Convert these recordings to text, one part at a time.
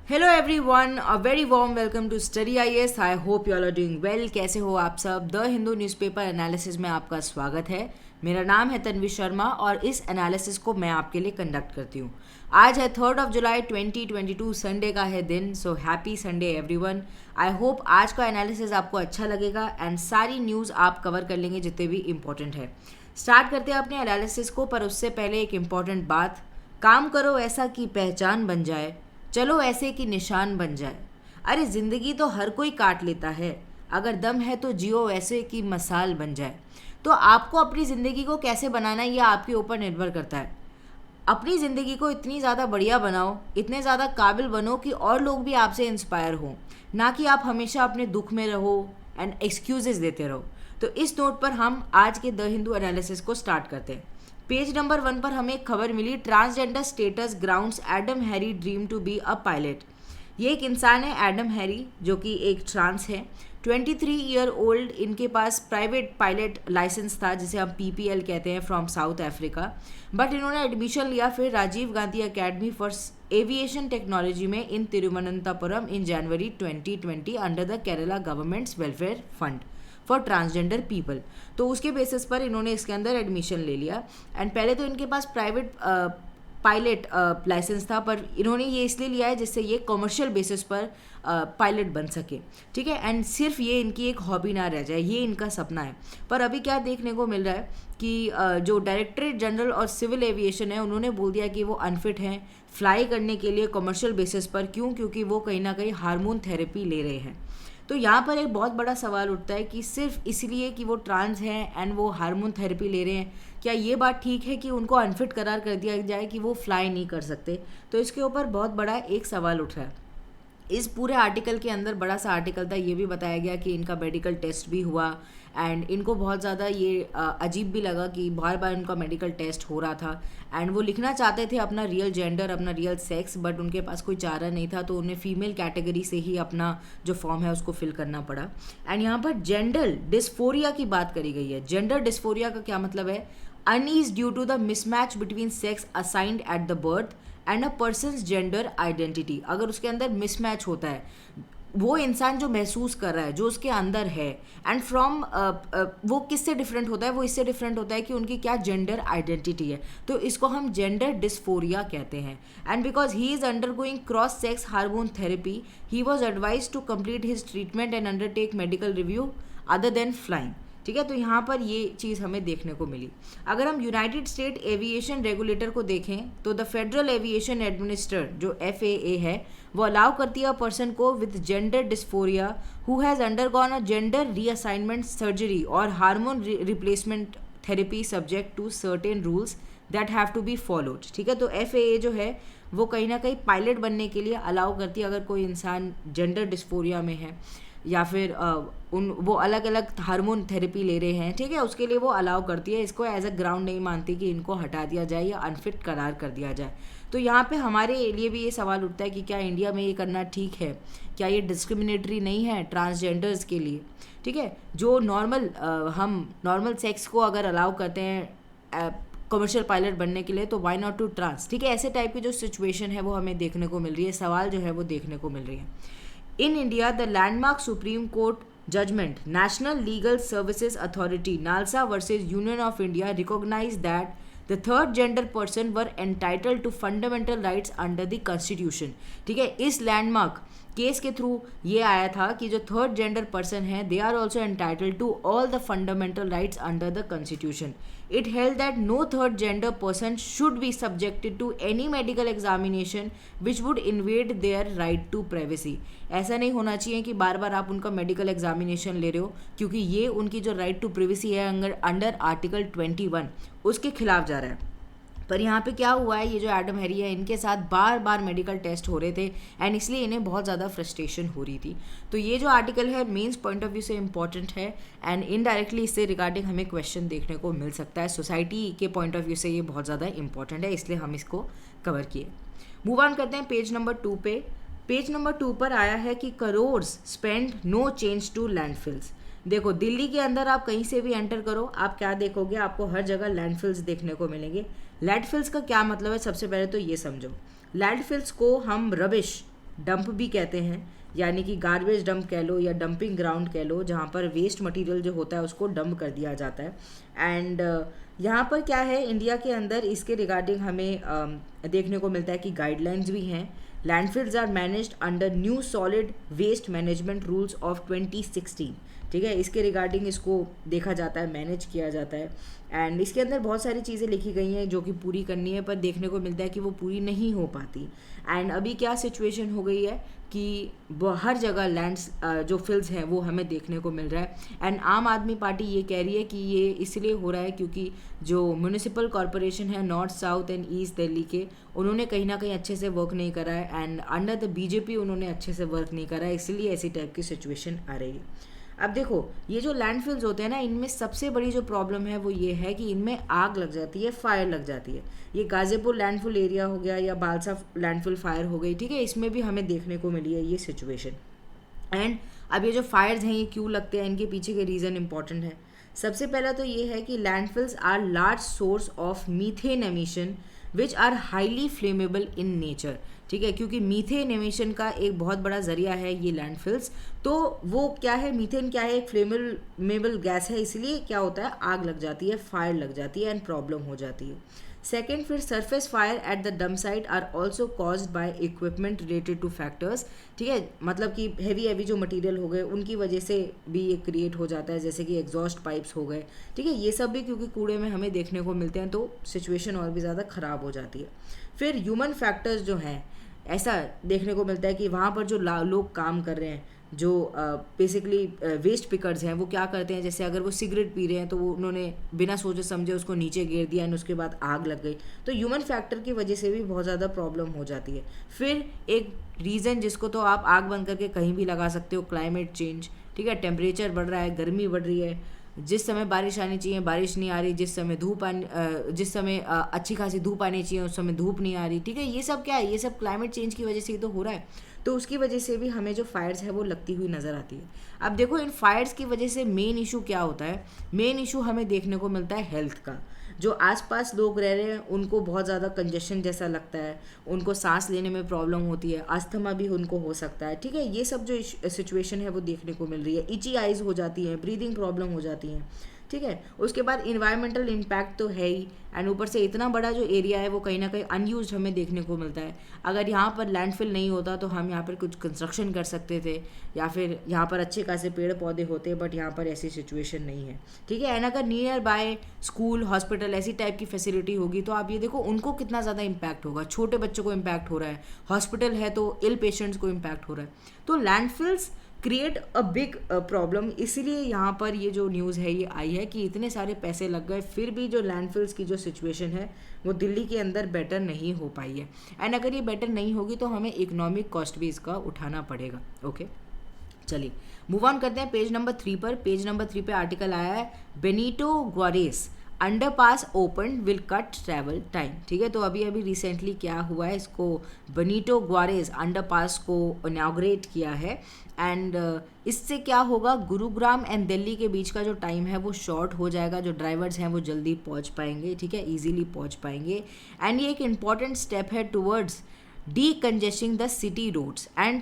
Hello everyone, a very warm welcome to study IAS. I hope you all are doing well. कैसे हो आप सब? The Hindu newspaper analysis में आपका स्वागत है। मेरा नाम है तन्वी शर्मा और इस एनालिसिस को मैं आपके लिए कंडक्ट करती हूँ। आज है 3 जुलाई 2022, संडे का है दिन। So happy Sunday everyone. I hope आज का एनालिसिस आपको अच्छा लगेगा एंड सारी न्यूज़ आप कवर कर लेंगे जितने भी इंपॉर्टेंट है। स्टार्ट करते हैं अपने एनालिसिस को, पर उससे पहले एक इम्पॉर्टेंट बात। काम करो ऐसा कि पहचान बन जाए, चलो ऐसे कि निशान बन जाए। अरे जिंदगी तो हर कोई काट लेता है, अगर दम है तो जियो ऐसे कि मसाल बन जाए। तो आपको अपनी ज़िंदगी को कैसे बनाना है, ये आपके ऊपर निर्भर करता है। अपनी ज़िंदगी को इतनी ज़्यादा बढ़िया बनाओ, इतने ज़्यादा काबिल बनो कि और लोग भी आपसे इंस्पायर हों, ना कि आप हमेशा अपने दुख में रहो एंड एक्सक्यूजेस देते रहो। तो इस नोट पर हम आज के द हिंदू एनालिसिस को स्टार्ट करते हैं। पेज नंबर 1 पर हमें एक खबर मिली, transgender status grounds Adam Harry dream to be a pilot. ये एक इंसान है एडम हैरी, जो कि एक ट्रांस है। 23 ईयर ओल्ड, इनके पास प्राइवेट पायलट लाइसेंस था, जिसे हम पीपीएल कहते हैं, फ्रॉम साउथ अफ्रीका। बट इन्होंने एडमिशन लिया फिर Rajiv Gandhi academy for aviation technology में in Thiruvananthapuram in January 2020 under the Kerala government's welfare fund for transgender people. तो उसके बेसिस पर इन्होंने इसके अंदर एडमिशन ले लिया। एंड पहले तो इनके पास प्राइवेट पायलट लाइसेंस था, पर इन्होंने ये इसलिए लिया है जिससे ये कमर्शियल बेसिस पर पायलट बन सके। ठीक है, एंड सिर्फ ये इनकी एक हॉबी ना रह जाए, ये इनका सपना है। पर अभी क्या देखने को मिल रहा है कि जो डायरेक्टरेट जनरल और सिविल एविएशन है, उन्होंने बोल दिया कि वो अनफिट हैं फ्लाई करने के लिए कमर्शियल बेसिस पर। क्यों? क्योंकि वो कहीं ना कहीं हार्मोन थेरेपी ले रहे हैं। तो यहाँ पर एक बहुत बड़ा सवाल उठता है कि सिर्फ इसलिए कि वो ट्रांस हैं एंड वो हार्मोन थेरेपी ले रहे हैं, क्या ये बात ठीक है कि उनको अनफिट करार कर दिया जाए कि वो फ्लाई नहीं कर सकते? तो इसके ऊपर बहुत बड़ा एक सवाल उठ रहा है। इस पूरे आर्टिकल के अंदर बड़ा सा आर्टिकल था, ये भी बताया गया कि इनका मेडिकल टेस्ट भी हुआ एंड इनको बहुत ज़्यादा ये अजीब भी लगा कि बार बार इनका मेडिकल टेस्ट हो रहा था। एंड वो लिखना चाहते थे अपना रियल जेंडर, अपना रियल सेक्स, बट उनके पास कोई चारा नहीं था, तो उन्हें फीमेल कैटेगरी से ही अपना जो फॉर्म है उसको फिल करना पड़ा। एंड यहाँ पर जेंडर डिस्फोरिया की बात करी गई है। जेंडर डिस्फोरिया का क्या मतलब है? Unease due to the mismatch between sex assigned at the birth and a person's gender identity. अगर उसके अंदर मिसमैच होता है, वो इंसान जो महसूस कर रहा है, जो उसके अंदर है, एंड फ्रॉम वो किससे डिफरेंट होता है? वो इससे डिफरेंट होता है कि उनकी क्या जेंडर आइडेंटिटी है। तो इसको हम जेंडर डिस्फोरिया कहते हैं। And because he is undergoing cross sex hormone therapy, he was advise to complete his treatment and undertake medical review other than flying. ठीक है, तो यहाँ पर ये चीज़ हमें देखने को मिली। अगर हम यूनाइटेड स्टेट एविएशन रेगुलेटर को देखें तो द फेडरल एविएशन एडमिनिस्टर, जो FAA है, वो अलाउ करती है पर्सन को with gender dysphoria who has undergone a gender reassignment surgery और hormone replacement therapy subject to certain rules that have to be followed. ठीक है, तो FAA जो है वो कहीं ना कहीं पायलट बनने के लिए अलाउ करती है, अगर कोई इंसान जेंडर डिस्फोरिया में है या फिर वो अलग अलग हार्मोन थेरेपी ले रहे हैं। ठीक है, उसके लिए वो अलाउ करती है। इसको एज अ ग्राउंड नहीं मानती कि इनको हटा दिया जाए या अनफिट करार कर दिया जाए। तो यहाँ पे हमारे लिए भी ये सवाल उठता है कि क्या इंडिया में ये करना ठीक है? क्या ये डिस्क्रिमिनेटरी नहीं है ट्रांसजेंडर्स के लिए? ठीक है, जो हम नॉर्मल सेक्स को अगर अलाउ करते हैं कमर्शियल पायलट बनने के लिए, तो वाई नॉट टू ट्रांस? ठीक है, ऐसे टाइप की जो सिचुएशन है वो हमें देखने को मिल रही है, सवाल जो है वो देखने को मिल रही है। In India, the landmark Supreme Court judgment, National Legal Services Authority (NALSA) versus Union of India recognized that the third gender person were entitled to fundamental rights under the Constitution. ठीक है, इस लैंडमार्क केस के through ये आया था कि जो third gender person है, they are also entitled to all the fundamental rights under the constitution. It held that no third gender person should be subjected to any medical examination which would invade their right to privacy. ऐसा नहीं होना चाहिए कि बार बार आप उनका medical examination ले रहे हो, क्योंकि ये उनकी जो राइट टू प्रिवेसी है अंडर आर्टिकल 21 उसके खिलाफ जा रहा है। पर यहाँ पे क्या हुआ है, ये जो एडम हैरी है, इनके साथ बार बार मेडिकल टेस्ट हो रहे थे एंड इसलिए इन्हें बहुत ज़्यादा फ्रस्ट्रेशन हो रही थी। तो ये जो आर्टिकल है मेंस पॉइंट ऑफ व्यू से इम्पॉर्टेंट है एंड इनडायरेक्टली इससे रिगार्डिंग हमें क्वेश्चन देखने को मिल सकता है। सोसाइटी के पॉइंट ऑफ व्यू से ये बहुत ज़्यादा इंपॉर्टेंट है, इसलिए हम इसको कवर किए। मूव ऑन करते हैं पेज नंबर 2 पे। पेज नंबर 2 पर आया है कि crores spend no change to landfills. देखो, दिल्ली के अंदर आप कहीं से भी एंटर करो, आप क्या देखोगे? आपको हर जगह लैंडफिल्स देखने को मिलेंगे। लैंडफिल्स का क्या मतलब है? सबसे पहले तो ये समझो, लैंडफिल्स को हम रबिश डंप भी कहते हैं, यानी कि गार्बेज डंप कह लो या डंपिंग ग्राउंड कह लो, जहाँ पर वेस्ट मटेरियल जो होता है उसको डंप कर दिया जाता है। एंड यहाँ पर क्या है, इंडिया के अंदर इसके रिगार्डिंग हमें देखने को मिलता है कि गाइडलाइंस भी हैं। Landfills are managed under new solid waste management rules of 2016, ठीक है, इसके रिगार्डिंग इसको देखा जाता है, मैनेज किया जाता है। एंड इसके अंदर बहुत सारी चीज़ें लिखी गई हैं जो कि पूरी करनी है, पर देखने को मिलता है कि वो पूरी नहीं हो पाती। एंड अभी क्या सिचुएशन हो गई है कि हर जगह लैंड्स जो फिल्स हैं वो हमें देखने को मिल रहा है। एंड आम आदमी पार्टी ये कह रही है कि ये इसलिए हो रहा है क्योंकि जो म्यूनिसिपल कॉरपोरेशन है north south and east Delhi के, उन्होंने कहीं ना कहीं अच्छे से वर्क नहीं करा है। एंड अंडर द बीजेपी उन्होंने अच्छे से वर्क नहीं करा है, इसलिए ऐसी टाइप की सिचुएशन आ रही है। अब देखो, ये जो लैंडफिल्स होते हैं ना, इनमें सबसे बड़ी जो प्रॉब्लम है वो ये है कि इनमें आग लग जाती है, फायर लग जाती है। ये गाजीपुर लैंडफिल एरिया हो गया या बालसा लैंडफिल फायर हो गई, ठीक है, इसमें भी हमें देखने को मिली है ये सिचुएशन। एंड अब ये जो फायर्स हैं ये क्यों लगते हैं, इनके पीछे के रीज़न इंपॉर्टेंट है। सबसे पहला तो ये है कि landfills are large source of methane emission which are highly flammable in nature, ठीक है, क्योंकि मीथेन एमिशन का एक बहुत बड़ा जरिया है ये लैंडफिल्स। तो वो क्या है, मीथेन क्या है, एक फ्लेमेबल गैस है, इसलिए क्या होता है, आग लग जाती है, फायर लग जाती है एंड प्रॉब्लम हो जाती है। सेकेंड, फिर surface fire at the dump site are also caused by equipment related to factors, ठीक है, मतलब कि हैवी जो मटेरियल हो गए उनकी वजह से भी ये क्रिएट हो जाता है, जैसे कि एग्जॉस्ट पाइप्स हो गए, ठीक है, ये सब भी क्योंकि कूड़े में हमें देखने को मिलते हैं तो सिचुएशन और भी ज़्यादा ख़राब हो जाती है। फिर ह्यूमन फैक्टर्स जो हैं, ऐसा देखने को मिलता है कि वहाँ पर जो लोग काम कर रहे हैं, जो बेसिकली वेस्ट पिकर्स हैं, वो क्या करते हैं, जैसे अगर वो सिगरेट पी रहे हैं तो वो उन्होंने बिना सोचे समझे उसको नीचे गिर दिया एंड उसके बाद आग लग गई, तो ह्यूमन फैक्टर की वजह से भी बहुत ज़्यादा प्रॉब्लम हो जाती है। फिर एक रीज़न जिसको तो आप आग बंद करके कहीं भी लगा सकते हो, क्लाइमेट चेंज, ठीक है, टेम्परेचर बढ़ रहा है, गर्मी बढ़ रही है, जिस समय बारिश आनी चाहिए बारिश नहीं आ रही, जिस समय अच्छी खासी धूप आनी चाहिए उस समय धूप नहीं आ रही, ठीक है, ये सब क्या है, ये सब क्लाइमेट चेंज की वजह से ही तो हो रहा है। तो उसकी वजह से भी हमें जो फायर्स है वो लगती हुई नज़र आती है। अब देखो, इन फायर्स की वजह से मेन इशू क्या होता है, मेन इशू हमें देखने को मिलता है हेल्थ का। जो आसपास लोग रह रहे हैं उनको बहुत ज़्यादा कंजेशन जैसा लगता है, उनको सांस लेने में प्रॉब्लम होती है, अस्थमा भी उनको हो सकता है, ठीक है, ये सब जो सिचुएशन है वो देखने को मिल रही है। इची आइज़ हो जाती हैं, ब्रीदिंग प्रॉब्लम हो जाती हैं, ठीक है। उसके बाद इन्वायरमेंटल इम्पैक्ट तो है ही, एंड ऊपर से इतना बड़ा जो एरिया है वो कहीं ना कहीं अनयूज हमें देखने को मिलता है। अगर यहाँ पर लैंडफिल नहीं होता तो हम यहाँ पर कुछ कंस्ट्रक्शन कर सकते थे या फिर यहाँ पर अच्छे खासे पेड़ पौधे होते, बट यहाँ पर ऐसी सिचुएशन नहीं है, ठीक है। एंड अगर नियर बाय स्कूल हॉस्पिटल ऐसी टाइप की फैसिलिटी होगी तो आप ये देखो उनको कितना ज़्यादा इम्पैक्ट होगा, छोटे बच्चों को इम्पैक्ट हो रहा है, हॉस्पिटल है तो इल पेशेंट्स को इम्पैक्ट हो रहा है। तो landfills create a big problem, इसीलिए यहाँ पर ये जो न्यूज़ है ये आई है कि इतने सारे पैसे लग गए फिर भी जो लैंडफिल्स की जो सिचुएशन है वो दिल्ली के अंदर बेटर नहीं हो पाई है। एंड अगर ये बेटर नहीं होगी तो हमें इकोनॉमिक कॉस्ट भी इसका उठाना पड़ेगा। ओके, चलिए मूव ऑन करते हैं पेज नंबर 3 पर। पेज नंबर 3 पे आर्टिकल आया है Benito Juarez underpass open will cut travel time, ठीक है। तो अभी रिसेंटली क्या हुआ है, इसको बेनिटो ग्वारेस अंडरपास को इनॉग्रेट किया है। एंड इससे क्या होगा, गुरुग्राम एंड दिल्ली के बीच का जो टाइम है वो शॉर्ट हो जाएगा, जो ड्राइवर्स हैं वो जल्दी पहुंच पाएंगे, ठीक है, इजीली पहुंच पाएंगे। एंड ये एक इम्पॉर्टेंट स्टेप है towards decongesting the city roads and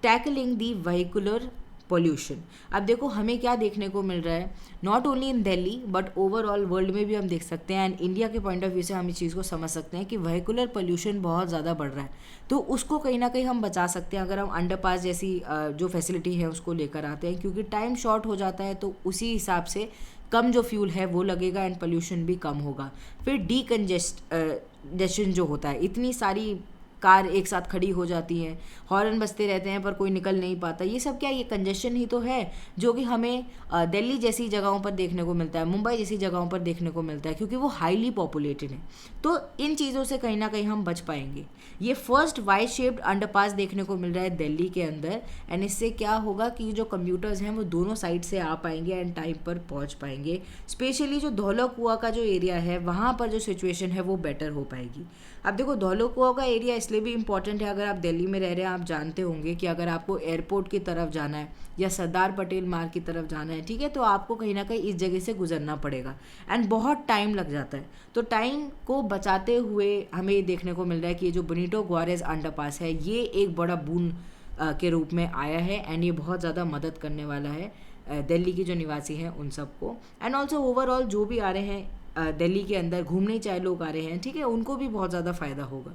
tackling the vehicular pollution. अब देखो हमें क्या देखने को मिल रहा है, not only in Delhi but overall world में भी हम देख सकते हैं, एंड इंडिया के पॉइंट ऑफ व्यू से हम इस चीज़ को समझ सकते हैं कि व्हीकुलर पोल्यूशन बहुत ज़्यादा बढ़ रहा है। तो उसको कहीं ना कहीं हम बचा सकते हैं अगर हम अंडरपास जैसी जो फैसिलिटी है उसको लेकर आते हैं, क्योंकि टाइम शॉर्ट हो जाता है तो उसी हिसाब से कम जो फ्यूल है वो लगेगा एंड पोल्यूशन भी कम होगा। फिर डीकंजेस्टेशन जो होता है, इतनी सारी कार एक साथ खड़ी हो जाती हैं, हॉर्न बजते रहते हैं पर कोई निकल नहीं पाता, ये सब क्या, ये कंजेशन ही तो है जो कि हमें दिल्ली जैसी जगहों पर देखने को मिलता है, मुंबई जैसी जगहों पर देखने को मिलता है, क्योंकि वो हाईली पॉपुलेटेड है। तो इन चीज़ों से कहीं ना कहीं हम बच पाएंगे। ये फर्स्ट वाई शेप्ड अंडरपास देखने को मिल रहा है दिल्ली के अंदर, एंड इससे क्या होगा कि जो कम्यूटर्स हैं वो दोनों साइड से आ पाएंगे एंड टाइम पर पहुँच पाएंगे। स्पेशली जो धौला कुआं का जो एरिया है वहाँ पर जो सिचुएशन है वो बेटर हो पाएगी। अब देखो धौला कुआं का एरिया इसलिए इसलिए भी इम्पॉर्टेंट है, अगर आप दिल्ली में रह रहे हैं आप जानते होंगे कि अगर आपको एयरपोर्ट की तरफ जाना है या सरदार पटेल मार्ग की तरफ जाना है, ठीक है, तो आपको कहीं ना कहीं इस जगह से गुजरना पड़ेगा एंड बहुत टाइम लग जाता है। तो टाइम को बचाते हुए हमें ये देखने को मिल रहा है कि ये जो बेनिटो गुआरेज अंडरपास है ये एक बड़ा बून के रूप में आया है एंड ये बहुत ज़्यादा मदद करने वाला है दिल्ली के जो निवासी हैं उन सबको, एंड ऑल्सो ओवरऑल जो भी आ रहे हैं दिल्ली के अंदर घूमने चाहे लोग आ रहे हैं, ठीक है, उनको भी बहुत ज़्यादा फ़ायदा होगा।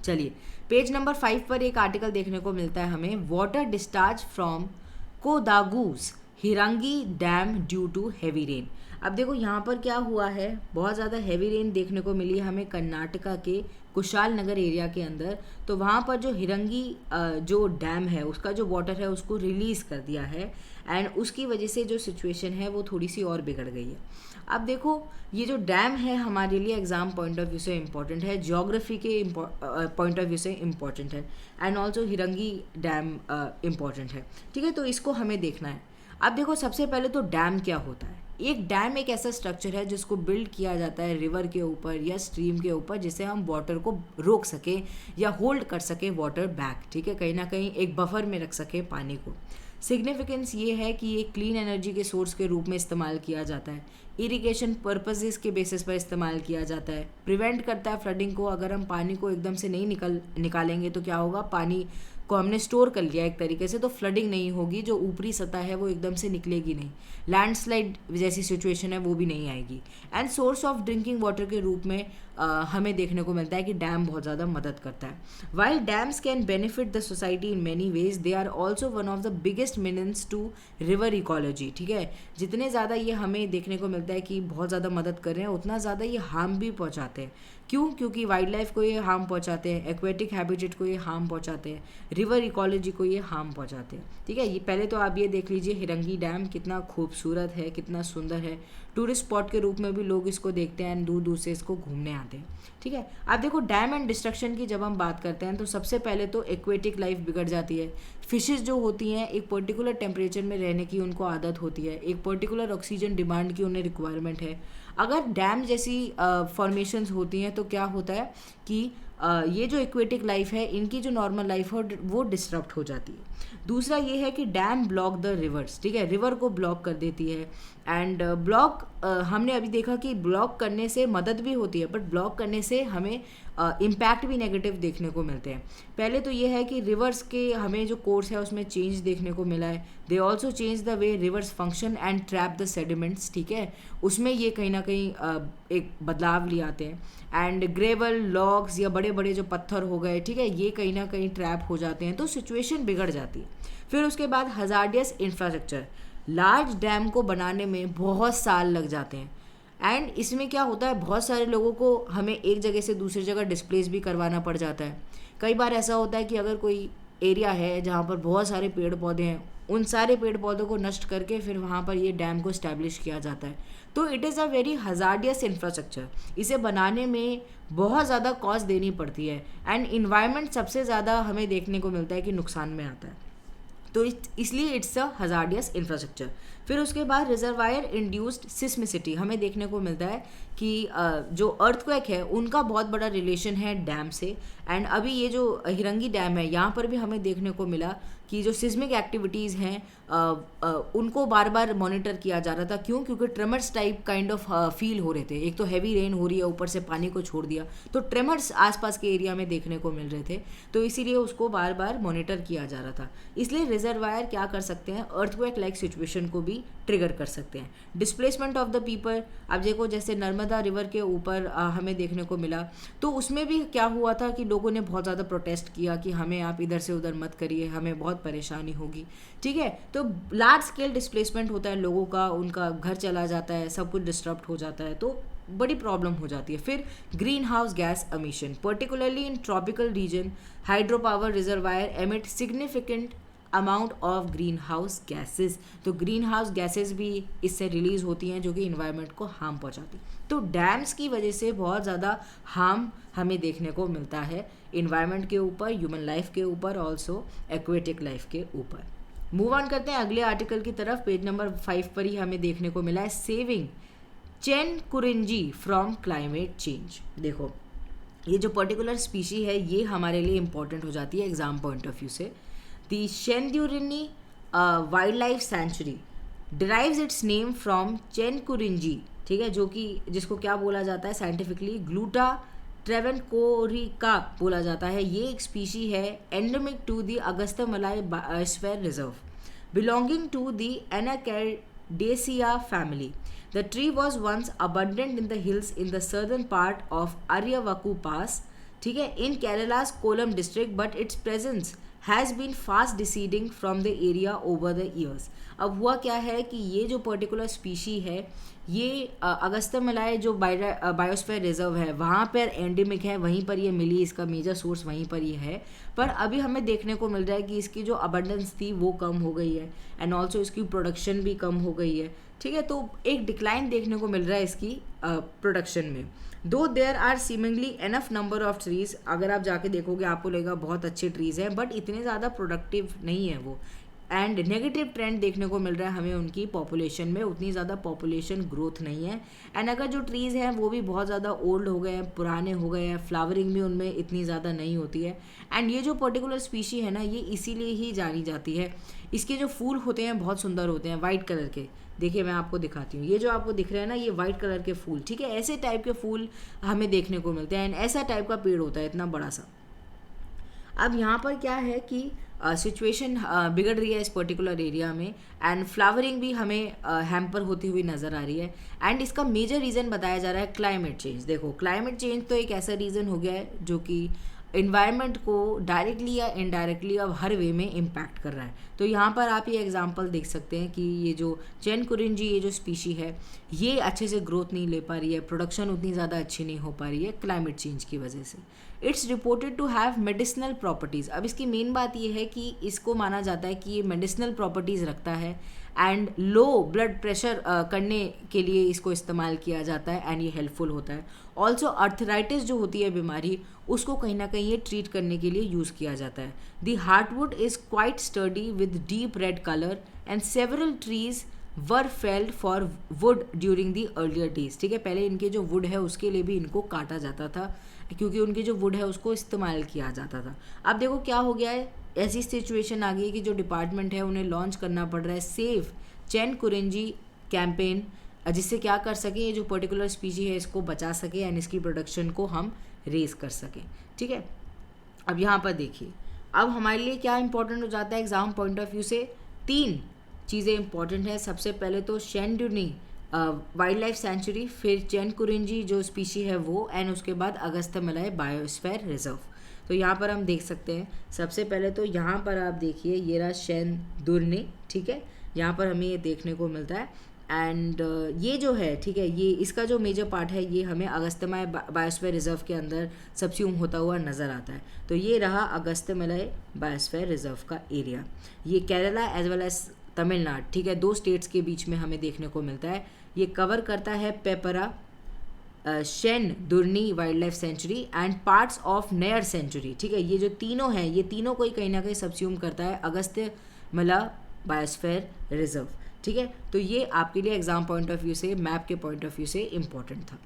चलिए पेज नंबर 5 पर एक आर्टिकल देखने को मिलता है हमें, water discharge from Kodagu's Harangi dam due to heavy rain. अब देखो यहाँ पर क्या हुआ है, बहुत ज़्यादा हैवी रेन देखने को मिली है हमें कर्नाटका के कुशाल नगर एरिया के अंदर। तो वहाँ पर जो हिरंगी जो डैम है उसका जो वाटर है उसको रिलीज़ कर दिया है एंड उसकी वजह से जो सिचुएशन है वो थोड़ी सी और बिगड़ गई है। अब देखो ये जो डैम है हमारे लिए एग्ज़ाम पॉइंट ऑफ व्यू से इम्पॉर्टेंट है, ज्योग्राफी के पॉइंट ऑफ व्यू से इम्पॉर्टेंट है एंड ऑल्सो हिरंगी डैम इम्पॉर्टेंट है, ठीक है, तो इसको हमें देखना है। अब देखो सबसे पहले तो डैम क्या होता है। एक डैम एक ऐसा स्ट्रक्चर है जिसको बिल्ड किया जाता है रिवर के ऊपर या स्ट्रीम के ऊपर, जिससे हम वाटर को रोक सकें या होल्ड कर सकें वाटर बैक, ठीक है, कहीं ना कहीं एक बफर में रख सकें पानी को। सिग्निफिकेंस ये है कि ये क्लीन एनर्जी के सोर्स के रूप में इस्तेमाल किया जाता है, इरिगेशन पर्पसेस के बेसिस पर इस्तेमाल किया जाता है, प्रिवेंट करता है फ्लडिंग को। अगर हम पानी को एकदम से नहीं निकालेंगे तो क्या होगा, पानी को हमने स्टोर कर लिया एक तरीके से तो फ्लडिंग नहीं होगी, जो ऊपरी सतह है वो एकदम से निकलेगी नहीं, लैंडस्लाइड जैसी सिचुएशन है वो भी नहीं आएगी। And source of drinking water के रूप में हमें देखने को मिलता है कि डैम बहुत ज़्यादा मदद करता है। While dams can benefit the society in many ways, they are also one of the biggest meanings to river ecology, ठीक है। जितने ज़्यादा ये हमें देखने को मिलता है कि बहुत ज़्यादा मदद कर रहे हैं उतना ज़्यादा ये हार्म भी पहुँचाते हैं। क्यों? क्योंकि वाइल्ड लाइफ को ये हार्म पहुँचाते हैं, एक्वेटिक हैबिटेट को ये हार्म पहुँचाते हैं, रिवर इकोलॉजी को ये हार्म पहुँचाते हैं, ठीक है। ये पहले तो आप ये देख लीजिए हिरंगी डैम कितना खूबसूरत है, कितना सुंदर है, टूरिस्ट स्पॉट के रूप में भी लोग इसको देखते हैं, दूर दूर से इसको घूमने आते हैं, ठीक है। अब देखो डैम एंड डिस्ट्रक्शन की जब हम बात करते हैं तो सबसे पहले तो एक्वेटिक लाइफ बिगड़ जाती है। फिशेज जो होती हैं एक पर्टिकुलर टेम्परेचर में रहने की उनको आदत होती है, एक पर्टिकुलर ऑक्सीजन डिमांड की उन्हें रिक्वायरमेंट है। अगर डैम जैसी फॉर्मेशंस होती हैं तो क्या होता है कि ये जो एक्वेटिक लाइफ है इनकी जो नॉर्मल लाइफ है वो डिस्टर्ब हो जाती है। दूसरा ये है कि डैम ब्लॉक द रिवर्स, ठीक है, रिवर को ब्लॉक कर देती है एंड ब्लॉक हमने अभी देखा कि ब्लॉक करने से मदद भी होती है बट ब्लॉक करने से हमें इम्पैक्ट भी नेगेटिव देखने को मिलते हैं। पहले तो ये है कि रिवर्स के हमें जो कोर्स है उसमें चेंज देखने को मिला है, they also change the way reverse function and trap the sediments, ठीक है, उसमें ये कहीं ना कहीं एक बदलाव ले आते हैं। एंड ग्रेवल लॉग्स या बड़े बड़े जो पत्थर हो गए, ठीक है, ये कहीं ना कहीं ट्रैप हो जाते हैं तो सिचुएशन बिगड़ जाती है। फिर उसके बाद हजार्डियस इंफ्रास्ट्रक्चर, लार्ज डैम को बनाने में बहुत साल लग जाते हैं एंड इसमें क्या होता है बहुत सारे लोगों को हमें एक जगह से दूसरी जगह डिस्प्लेस भी करवाना पड़ जाता है। कई बार ऐसा होता है कि अगर कोई एरिया है जहाँ पर बहुत सारे पेड़ पौधे हैं, उन सारे पेड़ पौधों को नष्ट करके फिर वहाँ पर ये डैम को इस्टेब्लिश किया जाता है, तो it is a very hazardous infrastructure. इसे बनाने में बहुत ज़्यादा कॉस्ट देनी पड़ती है एंड इन्वायरमेंट सबसे ज़्यादा हमें देखने को मिलता है कि नुकसान में आता है, तो इसलिए इट्स अ हजार्डियस इंफ्रास्ट्रक्चर। फिर उसके बाद रिजर्वायर इंड्यूस्ड सिस्मिसिटी, हमें देखने को मिलता है कि जो अर्थक्वेक है उनका बहुत बड़ा रिलेशन है डैम से एंड अभी ये जो हिरंगी डैम है यहाँ पर भी हमें देखने को मिला कि जो सिस्मिक एक्टिविटीज़ हैं उनको बार बार मॉनिटर किया जा रहा था। क्यों? क्योंकि tremors type kind of feel हो रहे थे। एक तो हैवी रेन हो रही है, ऊपर से पानी को छोड़ दिया तो ट्रेमर्स आसपास के एरिया में देखने को मिल रहे थे, तो इसीलिए उसको बार बार मॉनिटर किया जा रहा था। इसलिए रिजर्वायर क्या कर सकते हैं, अर्थक्वेक लाइक सिचुएशन को भी ट्रिगर कर सकते हैं। डिस्प्लेसमेंट ऑफ द पीपल, अब देखो जैसे नर्मदा रिवर के ऊपर हमें देखने को मिला तो उसमें भी क्या हुआ था कि लोगों ने बहुत ज़्यादा प्रोटेस्ट किया कि हमें आप इधर से उधर मत करिए, हमें बहुत परेशानी होगी, ठीक है। तो लार्ज स्केल डिस्प्लेसमेंट होता है लोगों का, उनका घर चला जाता है, सब कुछ डिस्टर्ब हो जाता है, तो बड़ी प्रॉब्लम हो जाती है। फिर green house gas emission, particularly in tropical region hydro power reservoir emit significant amount of green house gases, तो ग्रीन हाउस गैसेस भी इससे रिलीज होती हैं जो कि इन्वायरमेंट को हार्म पहुंचाती। तो डैम्स की वजह से बहुत ज़्यादा हार्म हमें देखने को मिलता है इन्वायरमेंट के ऊपर, ह्यूमन लाइफ के ऊपर, ऑल्सो एक्वेटिक लाइफ के ऊपर। मूव ऑन करते हैं अगले आर्टिकल की तरफ। पेज नंबर 5 पर ही हमें देखने को मिला है saving chain Kurinji from climate change. देखो ये जो पर्टिकुलर स्पीशी है ये हमारे लिए इम्पॉर्टेंट हो जाती है एग्जाम पॉइंट ऑफ व्यू से। The Shendurney wildlife sanctuary derives its name from Chenkurinji, ठीक है, जो कि जिसको क्या बोला जाता है साइंटिफिकली ग्लूटा ट्रेवेनकोरिका बोला जाता है। ये एक स्पीशी है endemic to the Agasthyamalai biosphere reserve belonging to the Anacardiaceae family. The tree was once abundant in the hills in the southern part of Aryavaku Pass, ठीक है, in Kerala's Kollam district, but its presence has been fast receding from the area over the years. अब हुआ क्या है कि ये जो particular species है ये अगस्त्यमलाई जो बायोस्फीयर रिजर्व है वहाँ पर एंडेमिक है, वहीं पर ये मिली, इसका मेजर सोर्स वहीं पर ये है। पर अभी हमें देखने को मिल रहा है कि इसकी जो अबंडेंस थी वो कम हो गई है एंड ऑल्सो इसकी प्रोडक्शन भी कम हो गई है, ठीक है। तो एक डिक्लाइन देखने को मिल रहा है इसकी प्रोडक्शन में। Though there are seemingly enough number of trees, अगर आप जाके देखोगे आपको लगेगा बहुत अच्छे ट्रीज़ हैं, बट इतने ज़्यादा प्रोडक्टिव नहीं है वो। एंड नेगेटिव ट्रेंड देखने को मिल रहा है हमें उनकी पॉपुलेशन में, उतनी ज़्यादा पॉपुलेशन ग्रोथ नहीं है। एंड अगर जो ट्रीज़ हैं वो भी बहुत ज़्यादा ओल्ड हो गए हैं, पुराने हो गए हैं, फ्लावरिंग भी उनमें इतनी ज़्यादा नहीं होती है। एंड ये जो पर्टिकुलर स्पीशी है ना ये इसीलिए ही जानी जाती है, इसके जो फूल होते हैं बहुत सुंदर होते हैं, वाइट कलर के। देखिए मैं आपको दिखाती हूँ, ये जो आपको दिख रहा है ना ये वाइट कलर के फूल, ठीक है, ऐसे टाइप के फूल हमें देखने को मिलते हैं एंड ऐसा टाइप का पेड़ होता है इतना बड़ा सा। अब यहाँ पर क्या है कि सिचुएशन बिगड़ रही है इस पर्टिकुलर एरिया में एंड फ्लावरिंग भी हमें हैम्पर होती हुई नज़र आ रही है। एंड इसका मेजर रीज़न बताया जा रहा है क्लाइमेट चेंज। देखो क्लाइमेट चेंज तो एक ऐसा रीज़न हो गया है जो कि इन्वायरमेंट को डायरेक्टली या इनडायरेक्टली अब हर वे में इम्पैक्ट कर रहा है। तो यहाँ पर आप ये एग्जांपल देख सकते हैं कि ये जो चेनकुरिंजी ये जो स्पीशी है ये अच्छे से ग्रोथ नहीं ले पा रही है, प्रोडक्शन उतनी ज़्यादा अच्छी नहीं हो पा रही है क्लाइमेट चेंज की वजह से। It's reported to have medicinal properties. अब इसकी मेन बात ये है कि इसको माना जाता है कि ये मेडिसिनल प्रॉपर्टीज़ रखता है एंड लो ब्लड प्रेशर करने के लिए इसको इस्तेमाल किया जाता है एंड ये हेल्पफुल होता है। ऑल्सो अर्थराइटिस जो होती है बीमारी उसको कहीं ना कहीं ये ट्रीट करने के लिए यूज़ किया जाता है। The heartwood is quite sturdy with deep red colour and several trees were failed for would during the earlier days, ठीक है, पहले इनके जो वुड है उसके लिए भी इनको काटा जाता था क्योंकि उनकी जो वुड है उसको इस्तेमाल किया जाता था। अब देखो क्या हो गया है, ऐसी सिचुएशन आ गई है कि जो डिपार्टमेंट है उन्हें लॉन्च करना पड़ रहा है सेव चेनकुरिंजी कैंपेन, जिससे क्या कर सके ये जो पर्टिकुलर स्पीशी है इसको बचा सके एंड इसकी प्रोडक्शन को हम रेज कर सकें, ठीक है। अब यहाँ पर देखिए अब हमारे लिए क्या इंपॉर्टेंट हो जाता है एग्जाम पॉइंट ऑफ व्यू से, तीन चीज़ें इंपॉर्टेंट है। सबसे पहले तो शेनड्यूनी वाइल्ड लाइफ सेंचुरी, फिर चेनकुरिंजी जो स्पीशी है वो, एंड उसके बाद अगस्त्यमलाई बायोस्फीयर रिजर्व। तो यहाँ पर हम देख सकते हैं सबसे पहले तो यहाँ पर आप देखिए ये रहा शेनदुर्नी, ठीक है, यहाँ पर हमें ये देखने को मिलता है एंड ये जो है, ठीक है, ये इसका जो मेजर पार्ट है ये हमें अगस्त्यमलाई बायोस्फीयर रिजर्व के अंदर सबस्यूम होता हुआ नज़र आता है। तो ये रहा अगस्त्यमलाई बायोस्फीयर रिजर्व का एरिया, ये Kerala as well as Tamil Nadu, ठीक है, दो स्टेट्स के बीच में हमें देखने को मिलता है। ये कवर करता है Peppara, Shendurney wildlife sanctuary and parts of Neyyar sanctuary, ठीक है, ये जो तीनों हैं ये तीनों को ही कहीं ना कहीं सबस्यूम करता है अगस्त्यमलाई बायोस्फीयर रिजर्व, ठीक है। तो ये आपके लिए एग्जाम पॉइंट ऑफ व्यू से, मैप के पॉइंट ऑफ व्यू से इम्पॉर्टेंट था।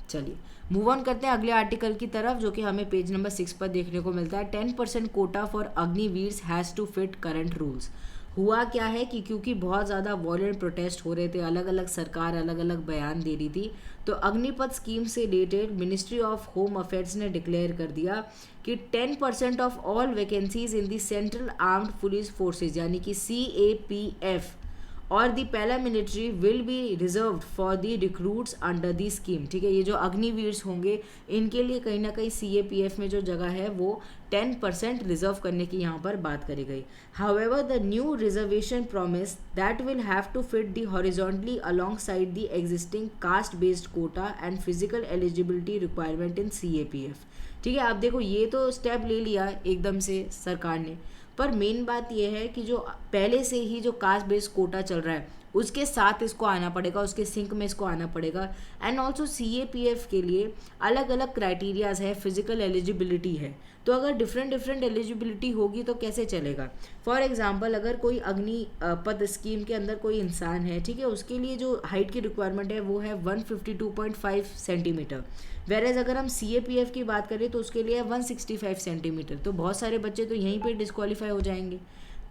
चलिए मूव ऑन करते हैं अगले आर्टिकल की तरफ जो कि हमें पेज नंबर 6 पर देखने को मिलता है। 10% quota for Agniveers has to fit current rules. हुआ क्या है कि क्योंकि बहुत ज़्यादा वॉयलेंट प्रोटेस्ट हो रहे थे, अलग अलग सरकार अलग अलग बयान दे रही थी, तो अग्निपथ स्कीम से related ministry of home affairs ने डिक्लेयर कर दिया कि 10% of all vacancies in the central armed police forces यानी कि CAPF और the paramilitary will be reserve for the recruits under the scheme, ठीक है। ये जो अग्निवीर्स होंगे इनके लिए कहीं ना कहीं CAPF में जो जगह है वो 10% रिजर्व करने की यहाँ पर बात करी गई। However the new reservation promise that will have to fit the horizontally alongside the existing caste based quota and physical eligibility requirement in CAPF, ठीक है। अब देखो ये तो स्टेप ले लिया एकदम से सरकार ने, पर मेन बात यह है कि जो पहले से ही जो कास्ट बेस्ड कोटा चल रहा है उसके साथ इसको आना पड़ेगा, उसके सिंक में इसको आना पड़ेगा। एंड ऑल्सो CAPF के लिए अलग अलग क्राइटेरियाज है, फिजिकल एलिजिबिलिटी है। तो अगर डिफरेंट एलिजिबिलिटी होगी तो कैसे चलेगा। फॉर एग्जांपल अगर कोई अग्निपथ स्कीम के अंदर कोई इंसान है, ठीक है, उसके लिए जो हाइट की रिक्वायरमेंट है वो है 152.5 सेंटीमीटर, वेरेज अगर हम CAPF की बात करें तो उसके लिए है 165 सेंटीमीटर। तो बहुत सारे बच्चे तो यहीं पे डिस्क्वालीफाई हो जाएंगे।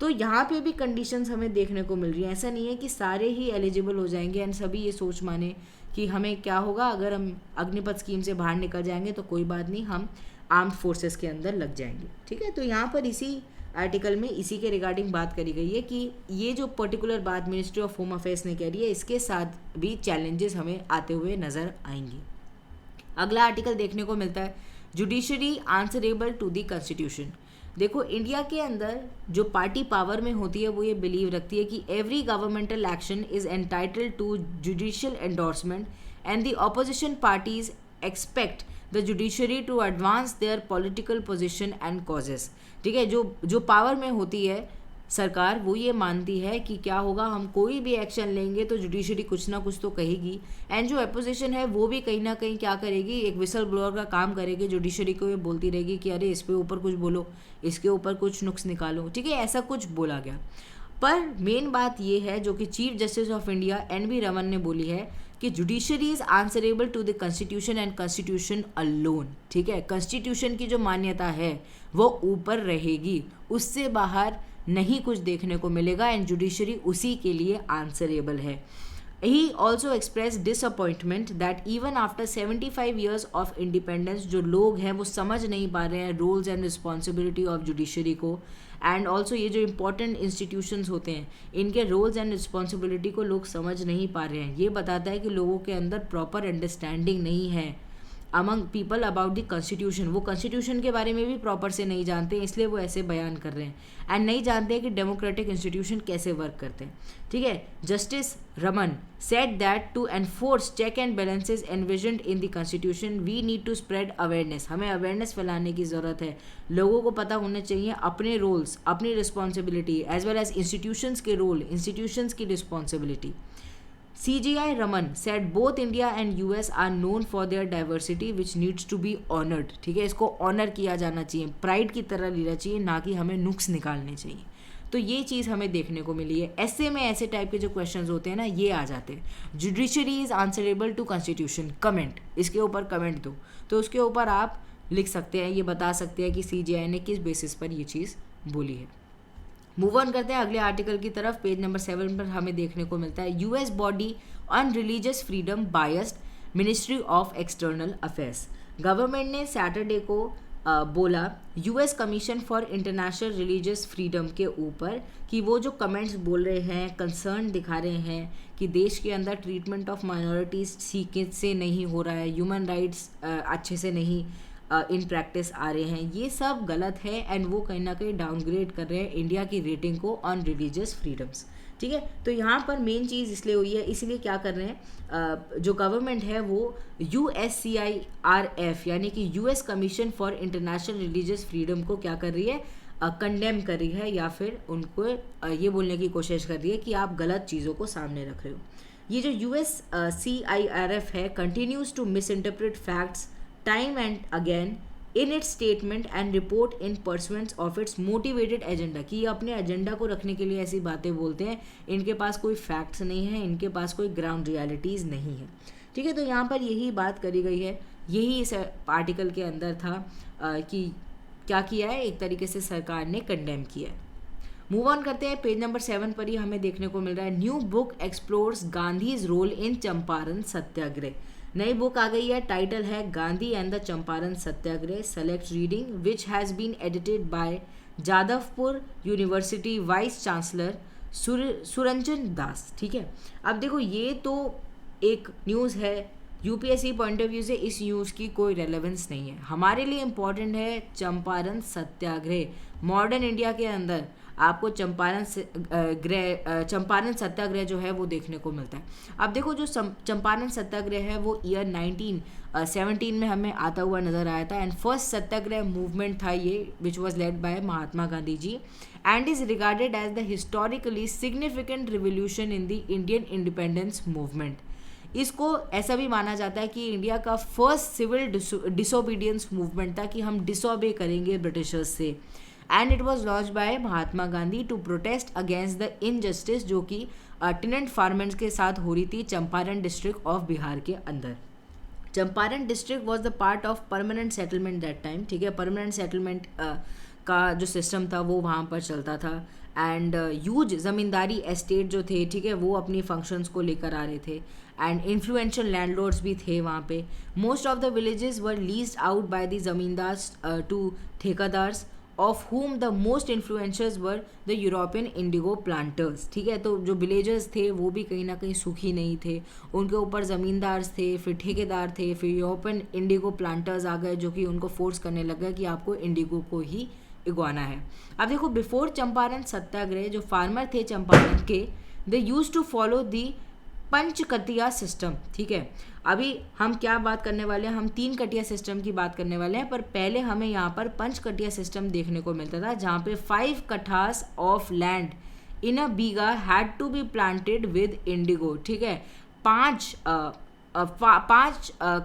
तो यहाँ पे भी कंडीशंस हमें देखने को मिल रही हैं। ऐसा नहीं है कि सारे ही एलिजिबल हो जाएंगे एंड सभी ये सोच माने कि हमें क्या होगा अगर हम अग्निपथ स्कीम से बाहर निकल जाएंगे तो कोई बात नहीं, हम आर्म्ड फोर्सेस के अंदर लग जाएंगे, ठीक है। तो यहाँ पर इसी आर्टिकल में इसी के रिगार्डिंग बात करी गई है कि ये जो पर्टिकुलर बात मिनिस्ट्री ऑफ होम अफेयर्स ने कह रही है, इसके साथ भी चैलेंजेस हमें आते हुए नज़र आएंगे। अगला आर्टिकल देखने को मिलता है judiciary answerable to the constitution. देखो इंडिया के अंदर जो पार्टी पावर में होती है वो ये बिलीव रखती है कि every governmental action is entitled to judicial endorsement and the opposition parties expect the judiciary to advance their political position and causes. ठीक है, जो पावर में होती है सरकार वो ये मानती है कि क्या होगा, हम कोई भी एक्शन लेंगे तो जुडिशरी कुछ ना कुछ तो कहेगी। एंड जो अपोजिशन है वो भी कहीं ना कहीं क्या करेगी, एक विसल ब्लोअर का काम करेगी, जुडिशरी को ये बोलती रहेगी कि अरे इस पे ऊपर कुछ बोलो, इसके ऊपर कुछ नुक्स निकालो, ठीक है, ऐसा कुछ बोला गया। पर मेन बात ये है जो कि chief justice of India NV Raman ने बोली है कि judiciary is answerable to the constitution and constitution alone. ठीक है, कॉन्स्टिट्यूशन की जो मान्यता है वो ऊपर रहेगी, उससे बाहर नहीं कुछ देखने को मिलेगा एंड जुडिशरी उसी के लिए आंसरेबल है। He also express disappointment that even after 75 years of independence जो लोग हैं वो समझ नहीं पा रहे हैं roles and responsibility of judiciary को। एंड ऑल्सो ये जो इंपॉर्टेंट इंस्टीट्यूशंस होते हैं इनके रोल्स एंड रिस्पॉन्सिबिलिटी को लोग समझ नहीं पा रहे हैं। ये बताता है कि लोगों के अंदर प्रॉपर अंडरस्टैंडिंग नहीं है among people about the constitution. वो कॉन्स्टिट्यूशन के बारे में भी प्रॉपर से नहीं जानते, इसलिए वो ऐसे बयान कर रहे हैं एंड नहीं जानते कि डेमोक्रेटिक इंस्टीट्यूशन कैसे वर्क करते हैं। ठीक है, justice Raman said that to enforce check and balances envisioned in the constitution we need to spread awareness. हमें अवेयरनेस फैलाने की ज़रूरत है, लोगों को पता होना चाहिए अपने रोल्स, अपनी responsibility as well as institutions के रोल, इंस्टीट्यूशंस की responsibility. CGI Raman said both India and US are known for their diversity which needs to be honored। ठीक है, इसको ऑनर किया जाना चाहिए, प्राइड की तरह लेना चाहिए, ना कि हमें नुक्स निकालने चाहिए। तो ये चीज़ हमें देखने को मिली है। ऐसे में ऐसे टाइप के जो क्वेश्चंस होते हैं ना ये आ जाते हैं। Judiciary is answerable to constitution, comment, इसके ऊपर कमेंट दो, तो उसके ऊपर आप लिख सकते हैं, ये बता सकते हैं कि CGI ने किस बेसिस पर ये चीज़ बोली है। मूव ऑन करते हैं अगले आर्टिकल की तरफ। पेज नंबर 7 पर हमें देखने को मिलता है US body on religious freedom biased, ministry of external affairs. Government ने सैटरडे को बोला US commission for international religious freedom के ऊपर कि वो जो कमेंट्स बोल रहे हैं, कंसर्न दिखा रहे हैं कि देश के अंदर ट्रीटमेंट ऑफ माइनॉरिटीज़ ठीक से नहीं हो रहा है, ह्यूमन राइट्स अच्छे से नहीं इन प्रैक्टिस आ रहे हैं, ये सब गलत है एंड वो कहीं ना कहीं डाउनग्रेड कर रहे हैं इंडिया की रेटिंग को ऑन रिलीजियस फ्रीडम्स। ठीक है, तो यहाँ पर मेन चीज़ इसलिए हुई है, इसलिए क्या कर रहे हैं जो गवर्नमेंट है वो USCIRF यानी कि US commission for international religious freedom को क्या कर रही है, कंडेम कर रही है या फिर उनको ये बोलने की कोशिश कर रही है कि आप गलत चीज़ों को सामने रख रहे हो। ये जो USCIRF है continues to misinterpret facts time and again in its statement and report in pursuance of its motivated agenda, कि ये अपने एजेंडा को रखने के लिए ऐसी बातें बोलते हैं, इनके पास कोई फैक्ट्स नहीं है, इनके पास कोई ग्राउंड रियलिटीज़ नहीं है। ठीक है, तो यहाँ पर यही बात करी गई है, यही इस आर्टिकल के अंदर था कि क्या किया है, एक तरीके से सरकार ने कंडेम किया है। मूव ऑन करते हैं, पेज नंबर 7 पर ही हमें देखने को मिल रहा है new book explores Gandhi's role in Champaran Satyagraha. नई बुक आ गई है, टाइटल है Gandhi and the Champaran Satyagraha, select reading which has been edited by Jadavpur university vice chancellor Suranjan Das. ठीक है, अब देखो ये तो एक न्यूज़ है, UPSC पॉइंट ऑफ व्यू से इस न्यूज़ की कोई रेलेवेंस नहीं है। हमारे लिए इम्पॉर्टेंट है चंपारण सत्याग्रह। मॉडर्न इंडिया के अंदर आपको चंपारण सत्याग्रह जो है वो देखने को मिलता है। अब देखो जो चंपारण सत्याग्रह है वो ईयर 1917 में हमें आता हुआ नज़र आया था। एंड फर्स्ट सत्याग्रह मूवमेंट था ये, which was led by Mahatma Gandhi ji, and is regarded as the historically significant revolution in the Indian independence movement. इसको ऐसा भी माना जाता है कि इंडिया का फर्स्ट सिविल डिसोबीडियंस मूवमेंट था, कि हम डिसोबे करेंगे ब्रिटिशर्स से। And it was launched by Mahatma Gandhi to protest against the injustice जो कि टेनेंट फार्मर्स के साथ हो रही थी चंपारण डिस्ट्रिक्ट ऑफ बिहार के अंदर। Champaran district was the part of permanent settlement that time, ठीक है। परमानेंट सेटलमेंट का जो सिस्टम था वो वहाँ पर चलता था। एंड ह्यूज ज़मींदारी एस्टेट जो थे, ठीक है, वो अपनी फंक्शंस को लेकर आ रहे थे। एंड इन्फ्लुएंशियल लैंडलॉर्ड्स भी थे वहाँ पे। Most of the villages were leased out by the zamindars to thekedars, of whom the most influencers were the European indigo planters, ठीक है। तो जो विलेजर्स थे वो भी कहीं ना कहीं सुखी नहीं थे, उनके ऊपर ज़मींदार्स थे, फिर ठेकेदार थे, फिर यूरोपियन इंडिगो प्लांटर्स आ गए जो कि उनको फोर्स करने लगे कि आपको इंडिगो को ही उगाना है। अब देखो बिफोर चंपारण सत्याग्रह जो फार्मर थे चंपारण के, they use to follow the panchkathia system, ठीक है। अभी हम क्या बात करने वाले हैं, हम 3 कटिया सिस्टम की बात करने वाले हैं, पर पहले हमें यहाँ पर पंचकटिया सिस्टम देखने को मिलता था, जहाँ पे 5 kathas of land in a bigha had to be planted with indigo, ठीक है। 5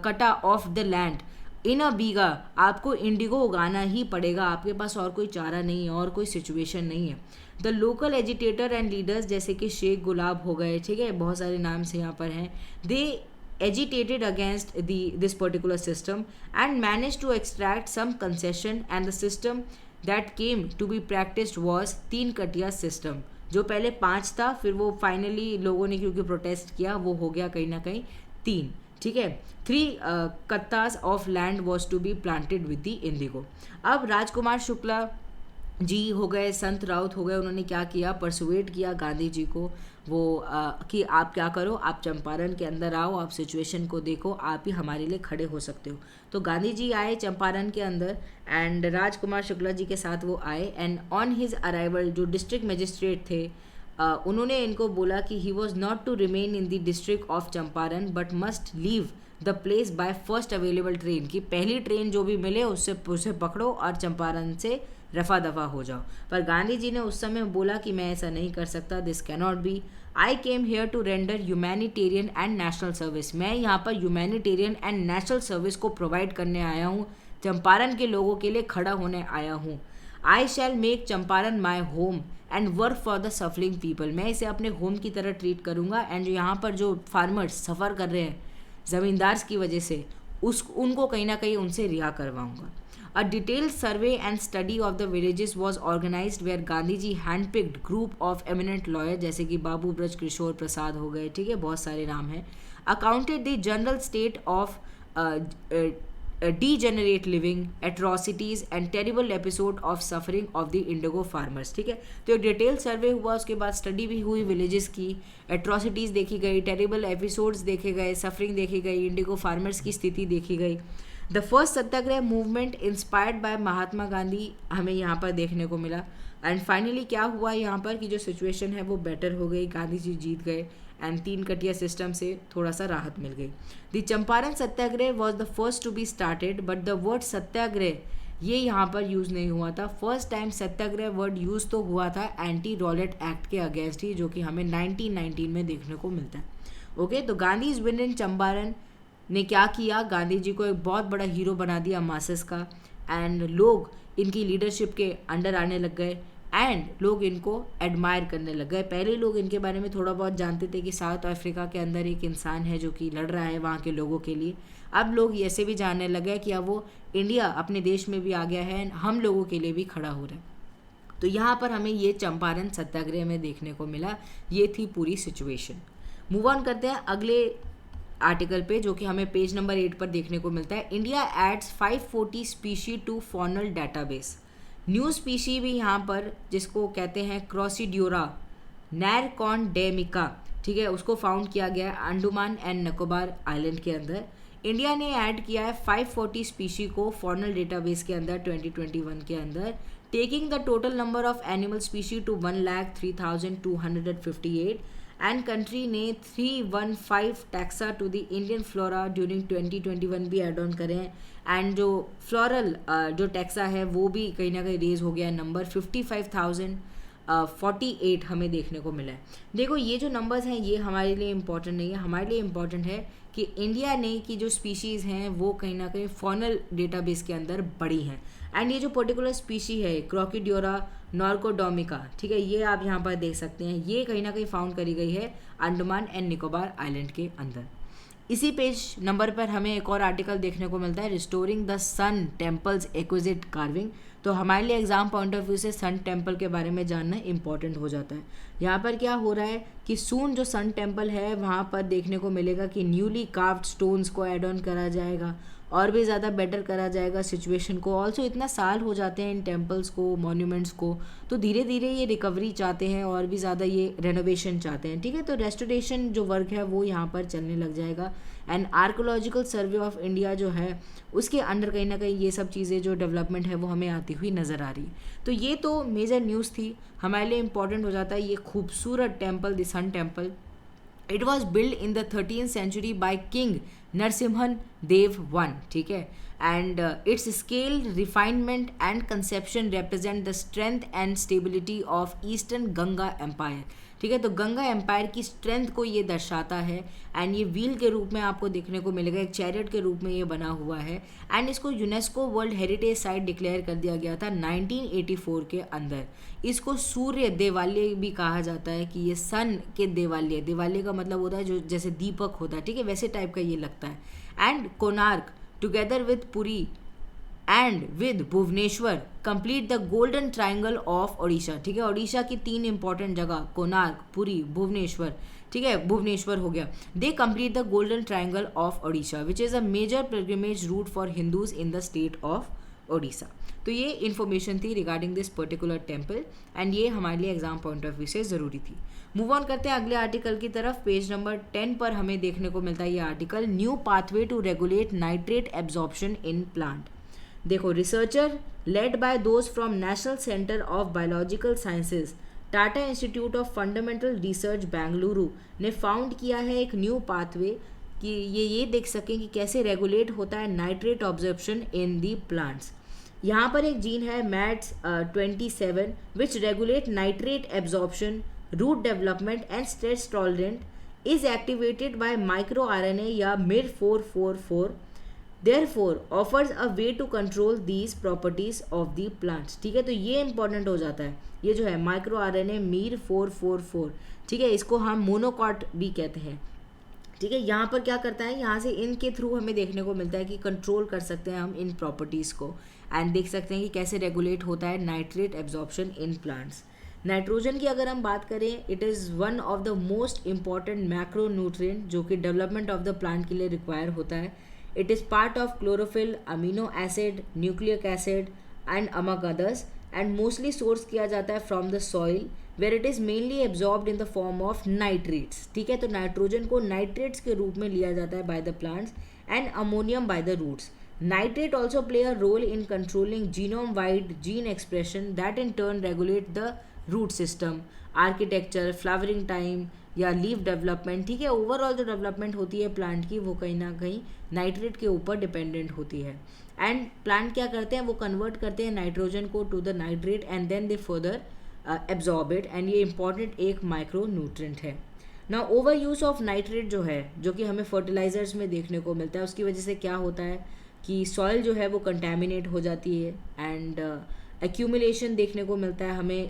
katha of the land in a bigha आपको इंडिगो उगाना ही पड़ेगा, आपके पास और कोई चारा नहीं है, और कोई सिचुएशन नहीं है। The local agitator and leaders जैसे कि शेख गुलाब हो गए, ठीक है, बहुत सारे नाम से यहाँ पर हैं, दे agitated against this particular system and managed to extract some concession, and the system that came to be practiced was 3 कटिया system। जो पहले 5 था, फिर वो फाइनली लोगों ने क्योंकि प्रोटेस्ट किया वो हो गया कहीं ना कहीं 3, ठीक है। 3 kathas of land was to be planted with the indigo. अब राजकुमार शुक्ला जी हो गए, संत राउत हो गए, उन्होंने क्या किया, परसुएट किया गांधी जी को वो कि आप क्या करो, आप चंपारण के अंदर आओ, आप सिचुएशन को देखो, आप ही हमारे लिए खड़े हो सकते हो। तो गांधी जी आए चंपारण के अंदर, एंड राजकुमार शुक्ला जी के साथ वो आए। एंड ऑन हिज अराइवल जो डिस्ट्रिक्ट मजिस्ट्रेट थे, उन्होंने इनको बोला कि he was not to remain in the district of Champaran but must leave the place by first available train, कि पहली ट्रेन जो भी मिले उसे पकड़ो और चंपारण से रफा दफा हो जाओ। पर गांधी जी ने उस समय बोला कि मैं ऐसा नहीं कर सकता, this cannot be, I came here to render humanitarian and national service. मैं यहाँ पर ह्यूमैनिटेरियन एंड नेशनल सर्विस को प्रोवाइड करने आया हूँ, चंपारण के लोगों के लिए खड़ा होने आया हूँ। I shall make Champaran my home and work for the suffering people. मैं इसे अपने होम की तरह ट्रीट करूँगा, एंड जो यहाँ पर जो फार्मर्स सफ़र कर रहे हैं ज़मींदार की वजह से, उनको कहीं ना कहीं उनसे रिहा करवाऊँगा। A detailed survey and study of the villages was organized where Gandhi ji handpicked group of eminent lawyers जैसे कि बाबू ब्रज किशोर प्रसाद हो गए, ठीक है, बहुत सारे नाम हैं, accounted the general state of degenerate living, atrocities and terrible episode of suffering of the indigo farmers, ठीक है। तो डिटेल सर्वे हुआ, उसके बाद स्टडी भी हुई विलेजेस की, एट्रॉसिटीज़ देखी गई, टेरिबल एपिसोड्स देखे गए, सफरिंग देखी गई, इंडिगो फार्मर्स की स्थिति देखी गई। The first Satyagraha movement inspired by Mahatma Gandhi हमें यहाँ पर देखने को मिला। एंड फाइनली क्या हुआ यहाँ पर कि जो सिचुएशन है वो बेटर हो गई, गांधी जी जीत गए, एंड 3 कटिया सिस्टम से थोड़ा सा राहत मिल गई। The Champaran Satyagraha was the first to be started, but the word Satyagraha ये यहाँ पर यूज़ नहीं हुआ था। First time Satyagraha word use तो हुआ था एंटी रॉलेट एक्ट के अगेंस्ट ही, जो कि हमें 1919 में देखने को मिलता है। ओके, तो Gandhi is win in Champaran ने क्या किया, गांधी जी को एक बहुत बड़ा हीरो बना दिया मासेस का, एंड लोग इनकी लीडरशिप के अंडर आने लग गए, एंड लोग इनको एडमायर करने लग गए। पहले लोग इनके बारे में थोड़ा बहुत जानते थे कि साउथ अफ्रीका के अंदर एक इंसान है जो कि लड़ रहा है वहाँ के लोगों के लिए। अब लोग ऐसे भी जानने लगे कि अब वो इंडिया अपने देश में भी आ गया है, हम लोगों के लिए भी खड़ा हो रहा है। तो यहाँ पर हमें ये चंपारण सत्याग्रह में देखने को मिला। ये थी पूरी सिचुएशन। मूव ऑन करते हैं अगले आर्टिकल पे, जो कि हमें पेज नंबर 8 पर देखने को मिलता है। India adds 540 species to faunal database. New species भी यहाँ पर जिसको कहते हैं क्रॉसिड्यूरा नैरकॉन्डेमिका, ठीक है, उसको फाउंड किया गया है अंडमान एंड निकोबार आइलैंड के अंदर। इंडिया ने ऐड किया है 540 स्पीशी को फॉनल डेटाबेस के अंदर 2021 के अंदर। taking the total number of animal species to 1,03,258, and country ने 315 taxa to the Indian flora during 2021 भी एड ऑन करें हैं. एंड जो फ्लोरल जो टैक्सा है वो भी कहीं ना कहीं रेज हो गया है. नंबर 55,048 हमें देखने को मिला है. देखो ये जो नंबर्स हैं ये हमारे लिए इम्पॉर्टेंट नहीं है. हमारे लिए इम्पॉर्टेंट है कि इंडिया ने की जो स्पीशीज़ हैं वो कहीं ना कहीं फॉनल डेटाबेस के अंदर बढ़ी हैं. एंड ये जो पर्टिकुलर स्पीशी है क्रोकोडियोरा नॉर्कोडोमिका, ठीक है, ये आप यहाँ पर देख सकते हैं, ये कहीं ना कहीं फाउंड करी गई है अंडमान एंड निकोबार आइलैंड के अंदर. इसी पेज नंबर पर हमें एक और आर्टिकल देखने को मिलता है, restoring the sun temples exquisite carving. तो हमारे लिए एग्जाम पॉइंट ऑफ व्यू से सन टेम्पल के बारे में जानना इंपॉर्टेंट हो जाता है. यहाँ पर क्या हो रहा है कि सून जो सन टेम्पल है वहाँ पर देखने को मिलेगा कि न्यूली कार्व्ड स्टोन्स को ऐड ऑन करा जाएगा और भी ज़्यादा बेटर करा जाएगा सिचुएशन को. ऑल्सो इतना साल हो जाते हैं इन टेम्पल्स को, मॉन्यूमेंट्स को, तो धीरे धीरे ये रिकवरी चाहते हैं और भी ज़्यादा ये रेनोवेशन चाहते हैं. ठीक है, तो रेस्टोरेशन जो वर्क है वो यहाँ पर चलने लग जाएगा. And archaeological survey of India जो है उसके अंडर कहीं ना कहीं ये सब चीज़ें जो डेवलपमेंट है वो हमें आती हुई नज़र आ रही. तो ये तो मेजर न्यूज़ थी. हमारे लिए इंपॉर्टेंट हो जाता है ये खूबसूरत temple, the sun temple. It was build in the 13th century by king Narasimhan Dev one. ठीक है, and its scale, refinement and conception represent the strength and stability of eastern Ganga empire. ठीक है, तो गंगा एम्पायर की स्ट्रेंथ को ये दर्शाता है. एंड ये व्हील के रूप में आपको देखने को मिलेगा, एक चैरियट के रूप में ये बना हुआ है. एंड इसको UNESCO world heritage site declare कर दिया गया था 1984 के अंदर. इसको सूर्य देवालय भी कहा जाता है कि ये सन के देवालय, देवालय का मतलब होता है जो जैसे दीपक होता है, ठीक है, वैसे टाइप का ये लगता है. And Konark together with Puri and with Bhubaneswar complete the golden triangle of Odisha. ठीक है, ओडिशा की 3 इंपॉर्टेंट जगह कोणार्क, पुरी, भुवनेश्वर, ठीक है, भुवनेश्वर हो गया. They complete the golden triangle of Odisha which is a major pilgrimage route for Hindus in the state of Odisha. तो ये इन्फॉर्मेशन थी regarding this particular temple and ये हमारे लिए एग्जाम पॉइंट ऑफ व्यू से ज़रूरी थी. मूव ऑन करते हैं अगले आर्टिकल की तरफ. पेज नंबर 10 पर हमें देखने को मिलता है ये article, new pathway to regulate nitrate absorption in plant. देखो, researcher led by those from national centre of biological sciences, Tata institute of fundamental research Bengaluru ने फाउंड किया है एक न्यू पाथवे कि ये देख सकें कि कैसे रेगुलेट होता है nitrate absorption in the plants. यहाँ पर एक जीन है MADS 27 which regulate nitrate absorption, root development and stress tolerant, is activated by micro RNA या MIR444, therefore offers a way to control these properties of the plants. ठीक है, तो ये important हो जाता है. ये जो है माइक्रो RNA MIR444, ठीक है, इसको हम मोनोकॉट भी कहते हैं. ठीक है, यहाँ पर क्या करता है, यहाँ से इनके थ्रू हमें देखने को मिलता है कि कंट्रोल कर सकते हैं हम इन प्रॉपर्टीज़ को एंड देख सकते हैं कि कैसे रेगुलेट होता है nitrate absorption in plants. Nitrogen की अगर हम बात करें, it is one of the most important macro nutrient जो कि डेवलपमेंट ऑफ द प्लांट के लिए रिक्वायर होता है. It is part of chlorophyll, amino acid, nucleic acid and among others and mostly source किया जाता है from the soil where it is mainly absorbed in the form of nitrates. ठीक है, तो नाइट्रोजन को नाइट्रेट्स के रूप में लिया जाता है by the plants and ammonium by the roots. Nitrate also play a role in controlling genome-wide gene expression that in turn regulate the root system, architecture, flowering time या लीव डेवलपमेंट. ठीक है, overall जो development होती है plant की वो कहीं ना कहीं नाइट्रेट के ऊपर डिपेंडेंट होती है. एंड प्लांट क्या करते हैं, वो कन्वर्ट करते हैं नाइट्रोजन को to the nitrate and then they further absorb it and ये इंपॉर्टेंट एक माइक्रो न्यूट्रिएंट है. ना ओवर यूज ऑफ नाइट्रेट जो है, जो कि हमें फर्टिलाइजर्स में देखने को मिलता है, उसकी वजह से क्या होता है कि सॉइल जो है वो कंटेमिनेट हो जाती है एंड एक्यूमुलेशन देखने को मिलता है हमें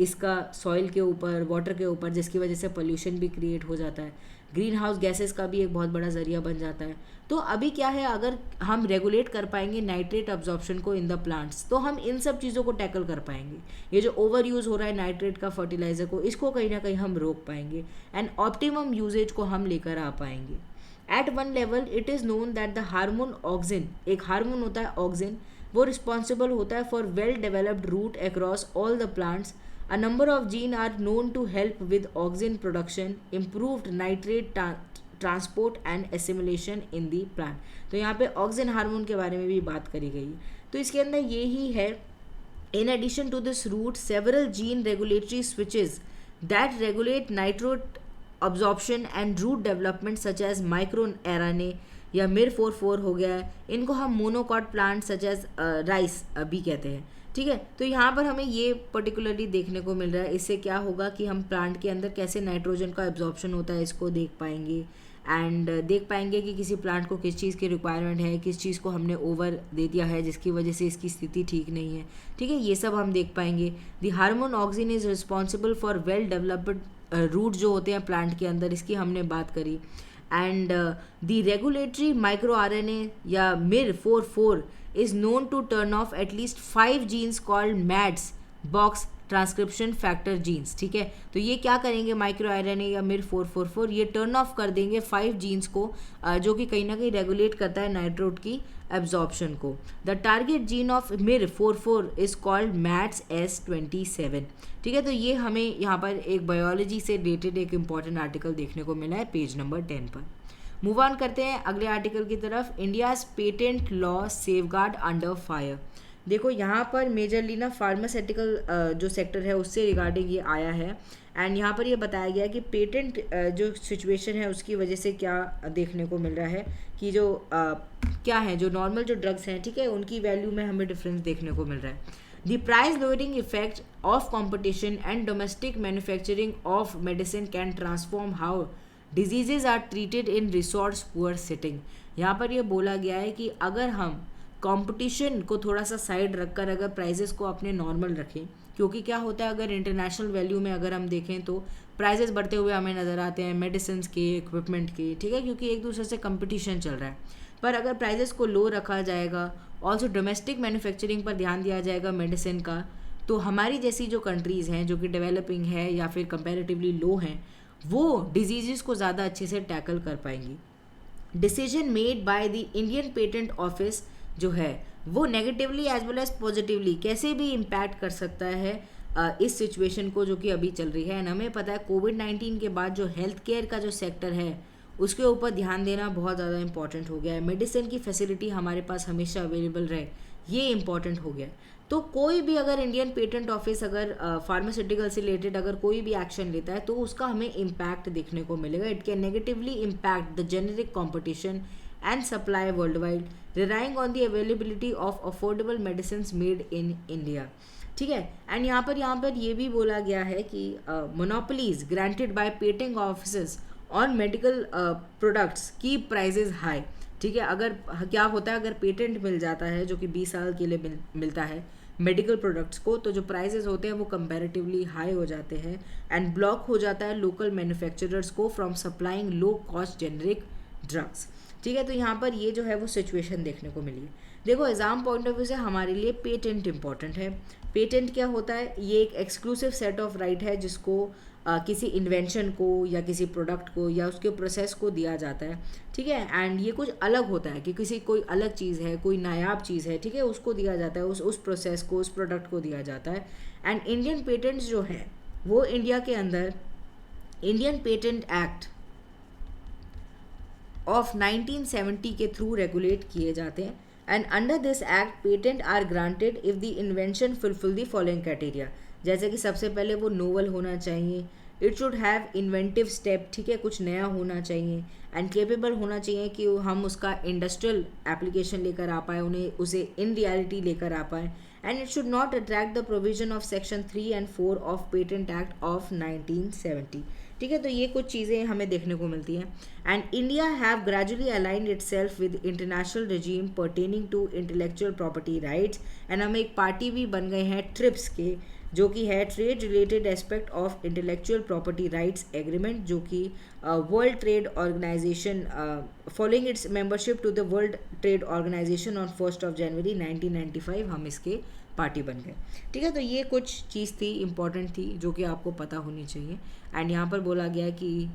इसका सॉइल के ऊपर, वाटर के ऊपर, जिसकी वजह से पोल्यूशन भी क्रिएट हो जाता है. ग्रीन हाउस गैसेस का भी एक बहुत बड़ा ज़रिया बन जाता है. तो अभी क्या है, अगर हम रेगुलेट कर पाएंगे नाइट्रेट एब्जॉर्प्शन को इन द प्लांट्स तो हम इन सब चीज़ों को टैकल कर पाएंगे. ये जो ओवर यूज़ हो रहा है नाइट्रेट का फर्टिलाइज़र को, इसको कहीं ना कहीं हम रोक पाएंगे एंड ऑप्टिमम यूजेज को हम लेकर आ पाएंगे. At one level it is known that the hormone auxin, एक हार्मोन होता है ऑक्सिन, वो रिस्पॉन्सिबल होता है for well developed root across all the plants. A number of genes are known to help with auxin production, improved nitrate transport and assimilation in the plant. तो यहाँ पे auxin hormone के बारे में भी बात करी गई. तो इसके अंदर ये ही है In addition to this route, several gene regulatory switches that regulate nitrate absorption and root development such as microRNA या MIR44 हो गया है, इनको हम monocot plant such as rice भी कहते हैं। ठीक है, तो यहाँ पर हमें ये पर्टिकुलरली देखने को मिल रहा है। इससे क्या होगा कि हम प्लांट के अंदर कैसे नाइट्रोजन का एब्जॉर्प्शन होता है इसको देख पाएंगे, एंड देख पाएंगे कि किसी प्लांट को किस चीज़ की रिक्वायरमेंट है, किस चीज़ को हमने ओवर दे दिया है जिसकी वजह से इसकी स्थिति ठीक नहीं है। ठीक है, ये सब हम देख पाएंगे। The hormone auxin is responsible for well developed root जो होते हैं प्लांट के अंदर, इसकी हमने बात करी। And the regulatory micro RNA या MIR44 is known to turn off at least 5 genes called MADS box transcription factor genes. ठीक है, तो ये क्या करेंगे, माइक्रो RNA या MIR444 ये टर्न ऑफ कर देंगे 5 जीन्स को जो कि कहीं ना कहीं रेगुलेट करता है नाइट्रोट की एब्जॉर्प्शन को। The target gene of MIR44 is called MADS27। ठीक है, तो ये हमें यहाँ पर एक बायोलॉजी से रिलेटेड एक इंपॉर्टेंट आर्टिकल देखने को मिला है पेज नंबर 10 पर। मूव ऑन करते हैं अगले आर्टिकल की तरफ। India's patent law safeguard under fire. देखो यहाँ पर मेजरली ना फार्मास्यूटिकल जो सेक्टर है उससे रिगार्डिंग ये आया है, एंड यहाँ पर ये बताया गया है कि पेटेंट जो सिचुएशन है उसकी वजह से क्या देखने को मिल रहा है कि जो क्या है, जो नॉर्मल जो ड्रग्स हैं, ठीक है, उनकी वैल्यू में हमें डिफरेंस देखने को मिल रहा है। The price lowering effect of competition and domestic manufacturing of medicine can transform how diseases are treated in resource poor setting. यहाँ पर यह बोला गया है कि अगर हम कंपटीशन को थोड़ा सा साइड रखकर अगर प्राइजेस को अपने नॉर्मल रखें, क्योंकि क्या होता है अगर इंटरनेशनल वैल्यू में अगर हम देखें तो प्राइजेस बढ़ते हुए हमें नज़र आते हैं मेडिसिन के, इक्विपमेंट के, ठीक है, क्योंकि एक दूसरे से कंपटीशन चल रहा है। पर अगर प्राइजेस को लो रखा जाएगा, ऑल्सो डोमेस्टिक मैन्युफैक्चरिंग पर ध्यान दिया जाएगा मेडिसिन का, तो हमारी जैसी जो कंट्रीज़ हैं जो कि डेवलपिंग है या फिर कंपैरेटिवली लो हैं, वो डिजीज़ को ज़्यादा अच्छे से टैकल कर पाएंगी। Decision made by the Indian patent office जो है वो negatively as well as positively कैसे भी इम्पैक्ट कर सकता है इस सिचुएशन को जो कि अभी चल रही है। एंड हमें पता है कोविड-19 के बाद जो हेल्थ केयर का जो सेक्टर है उसके ऊपर ध्यान देना बहुत ज़्यादा इंपॉर्टेंट हो गया है। मेडिसिन की फैसिलिटी हमारे पास हमेशा अवेलेबल रहे, ये इंपॉर्टेंट हो गया है। तो कोई भी अगर इंडियन पेटेंट ऑफिस अगर फार्मास्यूटिकल से रिलेटेड अगर कोई भी एक्शन लेता है तो उसका हमें इम्पैक्ट देखने को मिलेगा। It can negatively impact the generic competition and supply worldwide, relying on the availability of affordable medicines made in India। ठीक है, एंड यहाँ पर ये भी बोला गया है कि monopolies granted by patent offices on medical products की प्राइजेज हाई। ठीक है, अगर क्या होता है अगर पेटेंट मिल जाता है जो कि 20 साल के लिए मिलता है मेडिकल प्रोडक्ट्स को, तो जो प्राइजेस होते हैं वो कंपैरेटिवली हाई हो जाते हैं एंड ब्लॉक हो जाता है लोकल मैन्युफैक्चरर्स को from supplying low cost generic drugs. ठीक है, तो यहाँ पर ये जो है वो सिचुएशन देखने को मिली है। देखो एग्जाम पॉइंट ऑफ व्यू से हमारे लिए पेटेंट इंपॉर्टेंट है। पेटेंट क्या होता है, ये एक एक्सक्लूसिव सेट ऑफ राइट है जिसको किसी इन्वेंशन को या किसी प्रोडक्ट को या उसके प्रोसेस को दिया जाता है। ठीक है, एंड ये कुछ अलग होता है कि किसी कोई अलग चीज़ है, कोई नायाब चीज़ है, ठीक है, उसको दिया जाता है, उस प्रोसेस को, उस प्रोडक्ट को दिया जाता है। एंड इंडियन पेटेंट्स जो है वो इंडिया के अंदर इंडियन पेटेंट एक्ट ऑफ 1970 के थ्रू रेगुलेट किए जाते हैं। And under this act patent are granted if the invention fulfil the following criteria. जैसे कि सबसे पहले वो नोवल होना चाहिए, it should have inventive step, ठीक है, कुछ नया होना चाहिए, एंड केपेबल होना चाहिए कि हम उसका इंडस्ट्रियल एप्लीकेशन लेकर आ पाए, उसे इन रियलिटी लेकर आ पाए, and it should not attract the provision of section 3 and 4 of patent act of 1970। ठीक है, तो ये कुछ चीज़ें हमें देखने को मिलती हैं। And India have gradually aligned itself with international regime pertaining to intellectual property rights. And हम एक पार्टी भी बन गए हैं ट्रिप्स के, जो कि है trade related aspect of intellectual property rights agreement, जो कि world trade organisation following its membership to the world trade organisation on 1 January 1995 हम इसके पार्टी बन गए। ठीक है, तो ये कुछ चीज़ थी इंपॉर्टेंट थी जो कि आपको पता होनी चाहिए। एंड यहाँ पर बोला गया कि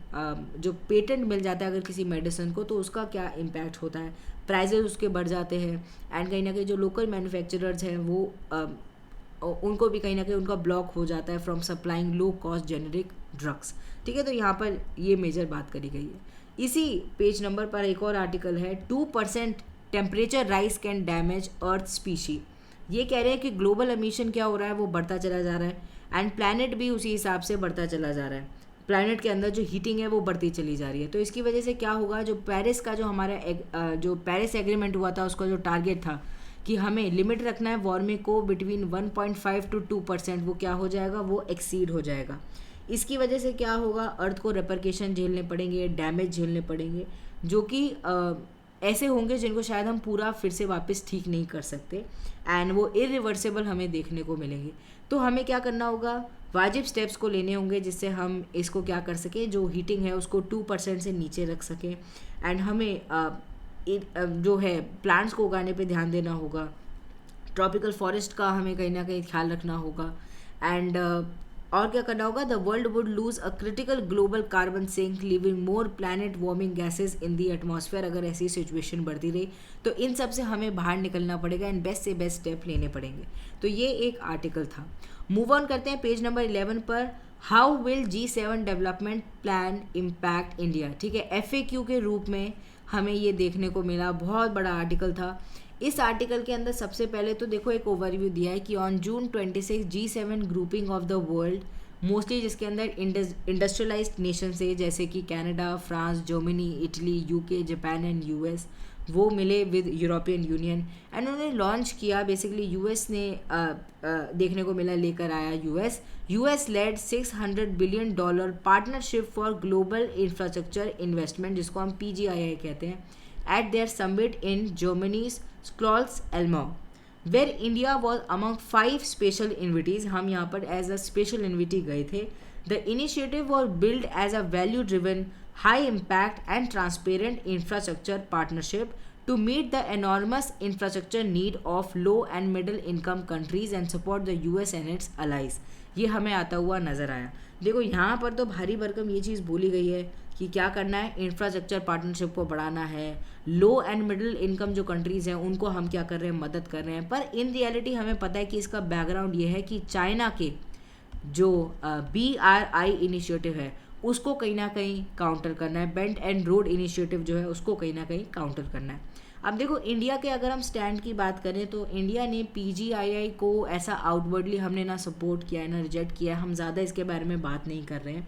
जो पेटेंट मिल जाता है अगर किसी मेडिसिन को तो उसका क्या इम्पैक्ट होता है, प्राइजेस उसके बढ़ जाते हैं, एंड कहीं ना कहीं जो लोकल मैन्युफैक्चरर्स हैं वो उनको भी कहीं ना कहीं उनका ब्लॉक हो जाता है from supplying low cost generic drugs. ठीक है, तो यहाँ पर ये मेजर बात करी गई है। इसी पेज नंबर पर एक और आर्टिकल है, 2% temperature rise can damage earth species. ये कह रहे हैं कि ग्लोबल एमिशन क्या हो रहा है, वो बढ़ता चला जा रहा है एंड प्लैनेट भी उसी हिसाब से बढ़ता चला जा रहा है। प्लैनेट के अंदर जो हीटिंग है वो बढ़ती चली जा रही है। तो इसकी वजह से क्या होगा, जो पेरिस का जो हमारा जो पेरिस एग्रीमेंट हुआ था, उसका जो टारगेट था कि हमें लिमिट रखना है वार्मिंग को बिटवीन 1.5 to 2%, वो क्या हो जाएगा, वो एक्सीड हो जाएगा। इसकी वजह से क्या होगा, अर्थ को रेपरकेशन झेलने पड़ेंगे, डैमेज झेलने पड़ेंगे, जो कि ऐसे होंगे जिनको शायद हम पूरा फिर से वापस ठीक नहीं कर सकते एंड वो इरिवर्सिबल हमें देखने को मिलेंगे। तो हमें क्या करना होगा, वाजिब स्टेप्स को लेने होंगे जिससे हम इसको क्या कर सकें, जो हीटिंग है उसको 2% से नीचे रख सकें एंड हमें जो है प्लांट्स को उगाने पे ध्यान देना होगा, ट्रॉपिकल फॉरेस्ट का हमें कहीं ना कहीं ख्याल रखना होगा एंड और क्या करना होगा, the world would lose a critical global carbon sink leaving more planet warming gases in the atmosphere. अगर ऐसी सिचुएशन बढ़ती रही तो इन सब से हमें बाहर निकलना पड़ेगा एंड बेस्ट से बेस्ट स्टेप लेने पड़ेंगे। तो ये एक आर्टिकल था। मूव ऑन करते हैं पेज नंबर 11 पर। How will G7 development plan impact India. ठीक है, FAQ के रूप में हमें ये देखने को मिला, बहुत बड़ा आर्टिकल था। इस आर्टिकल के अंदर सबसे पहले तो देखो एक ओवरव्यू दिया है कि on June 26 G7 grouping of the world, mostly जिसके अंदर इंडस्ट्रियलाइज्ड नेशन से जैसे कि Canada, France, Germany, Italy, UK, Japan and US, वो मिले विद यूरोपियन यूनियन एंड उन्होंने लॉन्च किया। बेसिकली US ने देखने को मिला लेकर आया US led $600 billion partnership for global infrastructure investment, जिसको हम PGII कहते हैं, at their summit in Germany's Elmau, where India was among 5 special invitees. हम यहाँ पर as a special invitee गए थे। The initiative was built as a value-driven, high-impact and transparent infrastructure partnership to meet the enormous infrastructure need of low and middle-income countries and support the US and its allies. ये हमें आता हुआ नज़र आया। देखो यहाँ पर तो भारी भरकम ये चीज़ बोली गई है कि क्या करना है, इंफ्रास्ट्रक्चर पार्टनरशिप को बढ़ाना है, लो एंड मिडिल इनकम जो कंट्रीज़ हैं उनको हम क्या कर रहे हैं, मदद कर रहे हैं। पर इन रियलिटी हमें पता है कि इसका बैकग्राउंड ये है कि चाइना के जो BRI इनिशिएटिव है उसको कहीं ना कहीं काउंटर करना है, बेल्ट एंड रोड इनिशिएटिव जो है उसको कहीं ना कहीं काउंटर करना है। अब देखो इंडिया के अगर हम स्टैंड की बात करें तो इंडिया ने PGII को ऐसा आउटवर्डली हमने ना सपोर्ट किया है ना रिजेक्ट किया है, हम ज़्यादा इसके बारे में बात नहीं कर रहे हैं।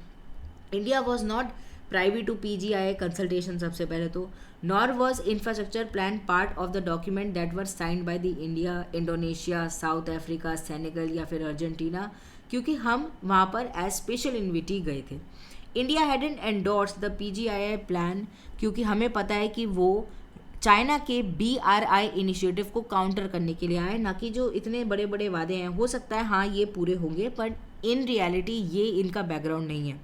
India was not private to PGII consultation सबसे पहले तो, nor was infrastructure plan part of the document that were signed by the India, Indonesia, South Africa, Senegal या फिर अर्जेंटीना, क्योंकि हम वहाँ पर एज स्पेशल इन्विटी गए थे। India hadn't endorse the PGII plan क्योंकि हमें पता है कि वो चाइना के BRI इनिशिएटिव को काउंटर करने के लिए आए, ना कि जो इतने बड़े बड़े वादे हैं हो सकता है हाँ ये पूरे होंगे, पर इन रियलिटी ये इनका बैकग्राउंड नहीं है।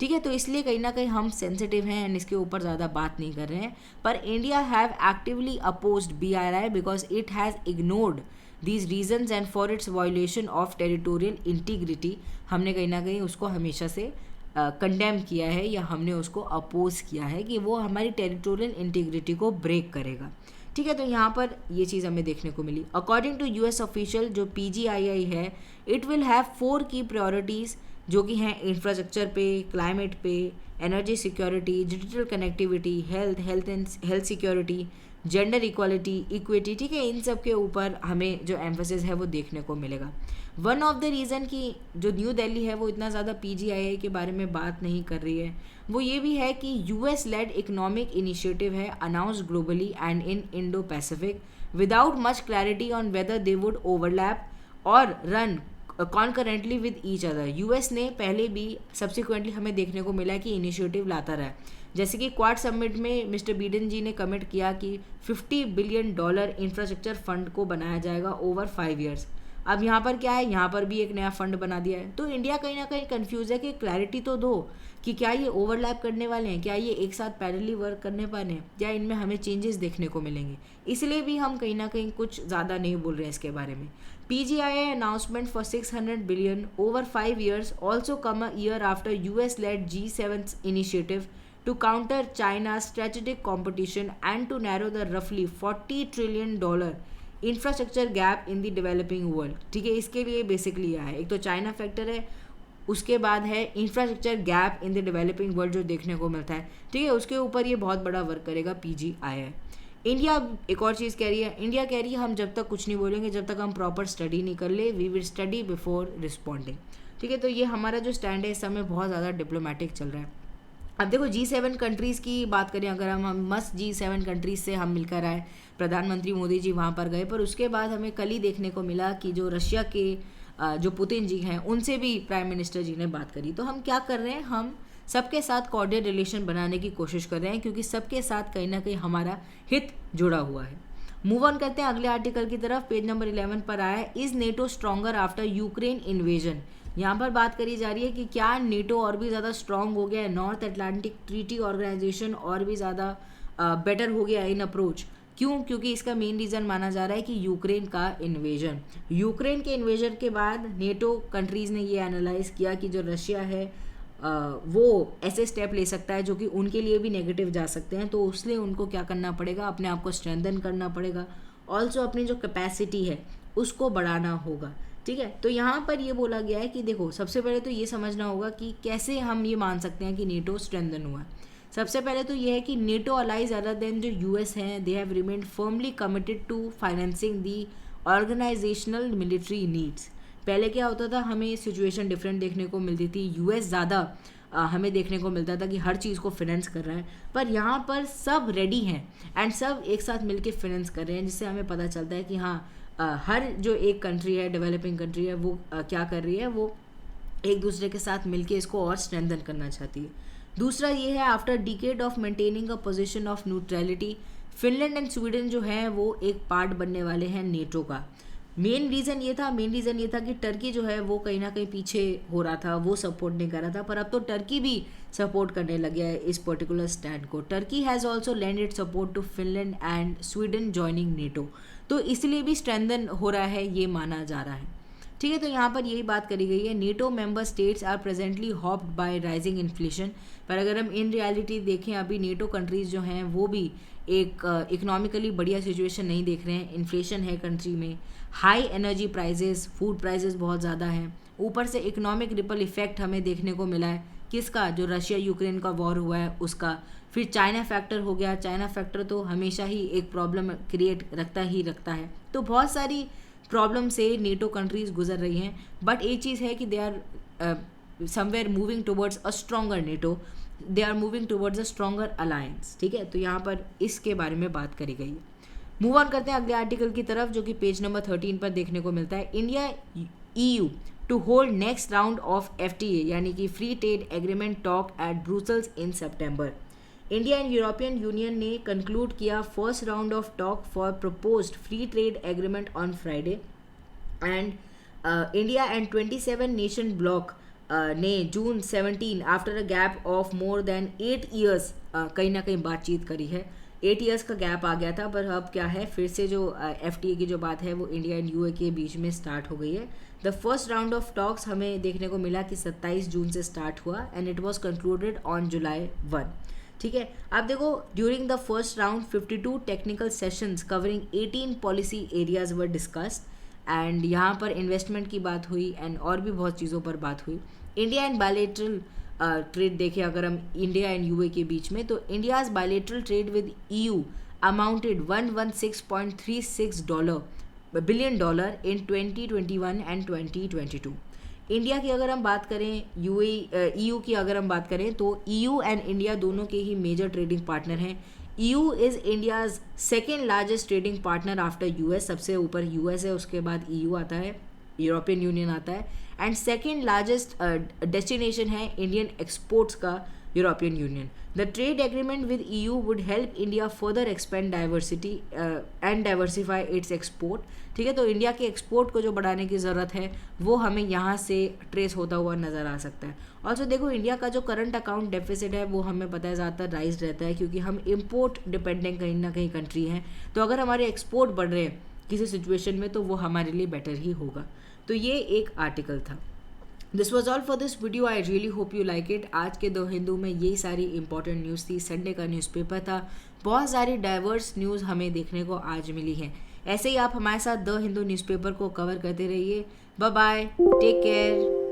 ठीक है, तो इसलिए कहीं ना कहीं हम सेंसिटिव हैं एंड इसके ऊपर ज़्यादा बात नहीं कर रहे हैं। पर India have actively opposed BRI because it has ignored these reasons and for its violation of territorial integrity. हमने कहीं ना कहीं उसको हमेशा से कंडेम किया है या हमने उसको अपोज किया है कि वो हमारी टेरिटोरियल इंटीग्रिटी को ब्रेक करेगा। ठीक है, तो यहाँ पर ये चीज़ हमें देखने को मिली। अकॉर्डिंग टू US ऑफिशियल जो PGII है, इट विल हैव 4 की प्रायोरिटीज़ जो कि हैं इंफ्रास्ट्रक्चर पे, क्लाइमेट पे, energy security, digital connectivity, health security, gender equality, equity. ठीक है, इन सब के ऊपर हमें जो एम्फोसिस है वो देखने को मिलेगा। वन ऑफ द रीज़न कि जो न्यू दिल्ली है वो इतना ज़्यादा PGII के बारे में बात नहीं कर रही है, वो ये भी है कि US लेड इकोनॉमिक इनिशिएटिव है announced globally and in Indo Pacific without much clarity on whether they would overlap और run concurrently with each other. US ने पहले भी सब्सिक्वेंटली हमें देखने को मिला कि इनिशिएटिव लाता रहा, जैसे कि क्वाड समिट में मिस्टर बिडेन जी ने कमिट किया कि $50 बिलियन इंफ्रास्ट्रक्चर फंड को बनाया जाएगा ओवर 5 ईयर्स। अब यहाँ पर क्या है, यहाँ पर भी एक नया फंड बना दिया है। तो इंडिया कहीं ना कहीं कंफ्यूज है कि क्लैरिटी तो दो कि क्या ये ओवरलैप करने वाले हैं, क्या ये एक साथ पैरेलली वर्क करने वाले हैं, या इनमें हमें चेंजेस देखने को मिलेंगे। इसलिए भी हम कहीं ना कहीं कुछ ज़्यादा नहीं बोल रहे हैं इसके बारे में। PGII announcement for $600 billion over 5 years also come a year after US-led G7's initiative to counter China's strategic competition and to narrow the roughly $40 trillion infrastructure gap in the developing world. ठीक है, इसके लिए basically यह है, एक तो China factor है, उसके बाद है infrastructure gap in the developing world जो देखने को मिलता है। ठीक है, उसके ऊपर ये बहुत बड़ा वर्क करेगा PGII। इंडिया एक और चीज़ कह रही है, इंडिया कह रही है हम जब तक कुछ नहीं बोलेंगे जब तक हम प्रॉपर स्टडी नहीं कर ले, we will study before responding. ठीक है, तो ये हमारा जो स्टैंड है इस समय बहुत ज़्यादा डिप्लोमेटिक चल रहा है। अब देखो G7 कंट्रीज़ की बात करें, अगर हम मस्त G7 कंट्रीज़ से हम मिलकर आए, प्रधानमंत्री मोदी जी वहाँ पर गए, पर उसके बाद हमें कल ही देखने को मिला कि जो रशिया के जो पुतिन जी हैं उनसे भी प्राइम मिनिस्टर जी ने बात करी। तो हम क्या कर रहे हैं, हम सबके साथ कॉर्डियल रिलेशन बनाने की कोशिश कर रहे हैं, क्योंकि सबके साथ कहीं ना कहीं हमारा हित जुड़ा हुआ है। मूव ऑन करते हैं अगले आर्टिकल की तरफ। पेज नंबर 11 पर आया है, is NATO stronger after Ukraine invasion. यहाँ पर बात करी जा रही है कि क्या नेटो और भी ज़्यादा स्ट्रांग हो गया है, नॉर्थ अटलांटिक ट्रीटी ऑर्गेनाइजेशन और भी ज़्यादा बेटर हो गया इन अप्रोच। क्यों? क्योंकि इसका मेन रीज़न माना जा रहा है कि यूक्रेन का इन्वेजन। यूक्रेन के इन्वेजन के बाद नेटो कंट्रीज़ ने ये एनालाइज किया कि जो रशिया है वो ऐसे स्टेप ले सकता है जो कि उनके लिए भी नेगेटिव जा सकते हैं, तो उसलिए उनको क्या करना पड़ेगा, अपने आप को स्ट्रेंथन करना पड़ेगा, ऑल्सो अपनी जो कैपेसिटी है उसको बढ़ाना होगा। ठीक है, तो यहाँ पर ये बोला गया है कि देखो सबसे पहले तो ये समझना होगा कि कैसे हम ये मान सकते हैं कि नेटो स्ट्रेंथन हुआ है। सबसे पहले तो ये है कि नेटो अलाइज अदर देन जो यूएस हैं, they have remained firmly committed to financing the organisational military needs. पहले क्या होता था, हमें सिचुएशन डिफरेंट देखने को मिलती थी, यूएस ज़्यादा हमें देखने को मिलता था कि हर चीज़ को फिनेंस कर रहा है, पर यहाँ पर सब रेडी हैं एंड सब एक साथ मिलके फिनेंस कर रहे हैं, जिससे हमें पता चलता है कि हाँ हर जो एक कंट्री है, डेवलपिंग कंट्री है, वो क्या कर रही है, वो एक दूसरे के साथ मिलके इसको और स्ट्रेंथन करना चाहती है। दूसरा ये है, after decade of maintaining a position of neutrality, Finland and Sweden जो है वो एक पार्ट बनने वाले हैं नेटो का। मेन रीज़न ये था कि टर्की जो है वो कहीं ना कहीं पीछे हो रहा था, वो सपोर्ट नहीं कर रहा था, पर अब तो टर्की भी सपोर्ट करने लग गया है इस पर्टिकुलर स्टैंड को। Turkey has also lended support to Finland and Sweden joining NATO, तो इसलिए भी स्ट्रेंथन हो रहा है ये माना जा रहा है। ठीक है, तो यहाँ पर यही बात करी गई है, NATO member states are presently hopped by rising inflation. पर अगर हम इन रियलिटी देखें, अभी नेटो कंट्रीज़ जो हैं वो भी एक इकोनॉमिकली बढ़िया सिचुएशन नहीं देख रहे हैं। इन्फ्लेशन है कंट्री में, high energy prices, food prices बहुत ज़्यादा हैं, ऊपर से इकोनॉमिक रिपल इफेक्ट हमें देखने को मिला है किसका, जो रशिया यूक्रेन का वॉर हुआ है उसका। फिर चाइना फैक्टर हो गया, चाइना फैक्टर तो हमेशा ही एक प्रॉब्लम क्रिएट रखता है। तो बहुत सारी प्रॉब्लम से नेटो कंट्रीज़ गुजर रही हैं, बट एक चीज़ है कि they are somewhere moving towards a stronger NATO, they are moving towards a stronger alliance. ठीक है, तो यहाँ पर इसके बारे में बात करी गई है। मूव ऑन करते हैं अगले आर्टिकल की तरफ, जो कि पेज नंबर 13 पर देखने को मिलता है, India EU to hold next round of FTA यानी कि free trade agreement talk at Brussels in September. India and European Union ने कंक्लूड किया first round of talk for proposed free trade agreement on Friday and India and 27 nation block ने June 17 after a gap of more than 8 years कहीं ना कहीं बातचीत करी है। 8 years का गैप आ गया था, पर अब क्या है, फिर से जो FTA की जो बात है वो इंडिया एंड UAE के बीच में स्टार्ट हो गई है। The first round of talks हमें देखने को मिला कि 27 जून से स्टार्ट हुआ and it was concluded on July 1। ठीक है, आप देखो during the first round 52 technical sessions covering 18 policy areas were discussed and यहाँ पर इन्वेस्टमेंट की बात हुई एंड और भी बहुत चीज़ों पर बात हुई। इंडिया एंड बायलैटरल ट्रेड देखें अगर हम इंडिया एंड UAE के बीच में, तो India's bilateral trade with EU amounted $116.36 billion in 2021 and 2022। India की अगर हम बात करें, EU की अगर हम बात करें, तो EU एंड इंडिया दोनों के ही मेजर ट्रेडिंग पार्टनर हैं। EU is India's second largest trading partner after US, सबसे ऊपर US है, उसके बाद EU आता है, यूरोपियन यूनियन आता है, एंड सेकेंड लार्जेस्ट डेस्टिनेशन है इंडियन एक्सपोर्ट्स का European union. The trade agreement with EU would help India further expand diversity and diversify it's export. ठीक है, तो इंडिया के एक्सपोर्ट को जो बढ़ाने की ज़रूरत है वो हमें यहाँ से ट्रेस होता हुआ नज़र आ सकता है। ऑल्सो देखो इंडिया का जो करंट अकाउंट डेफिसिट है वो हमें पता है ज़्यादातर राइज रहता है, क्योंकि हम इम्पोर्ट डिपेंडेंट कहीं ना कहीं कंट्री हैं, तो अगर हमारे एक्सपोर्ट बढ़ रहे हैं किसी सिचुएशन में तो वो हमारे लिए बेटर ही होगा। तो ये एक आर्टिकल था। This was all for this video, I really hope you like it. आज के द हिंदू में यही सारी इंपॉर्टेंट न्यूज़ थी, संडे का न्यूज़पेपर था, बहुत सारी डाइवर्स न्यूज़ हमें देखने को आज मिली है। ऐसे ही आप हमारे साथ द हिंदू न्यूज़पेपर को कवर करते रहिए। Bye bye, take care.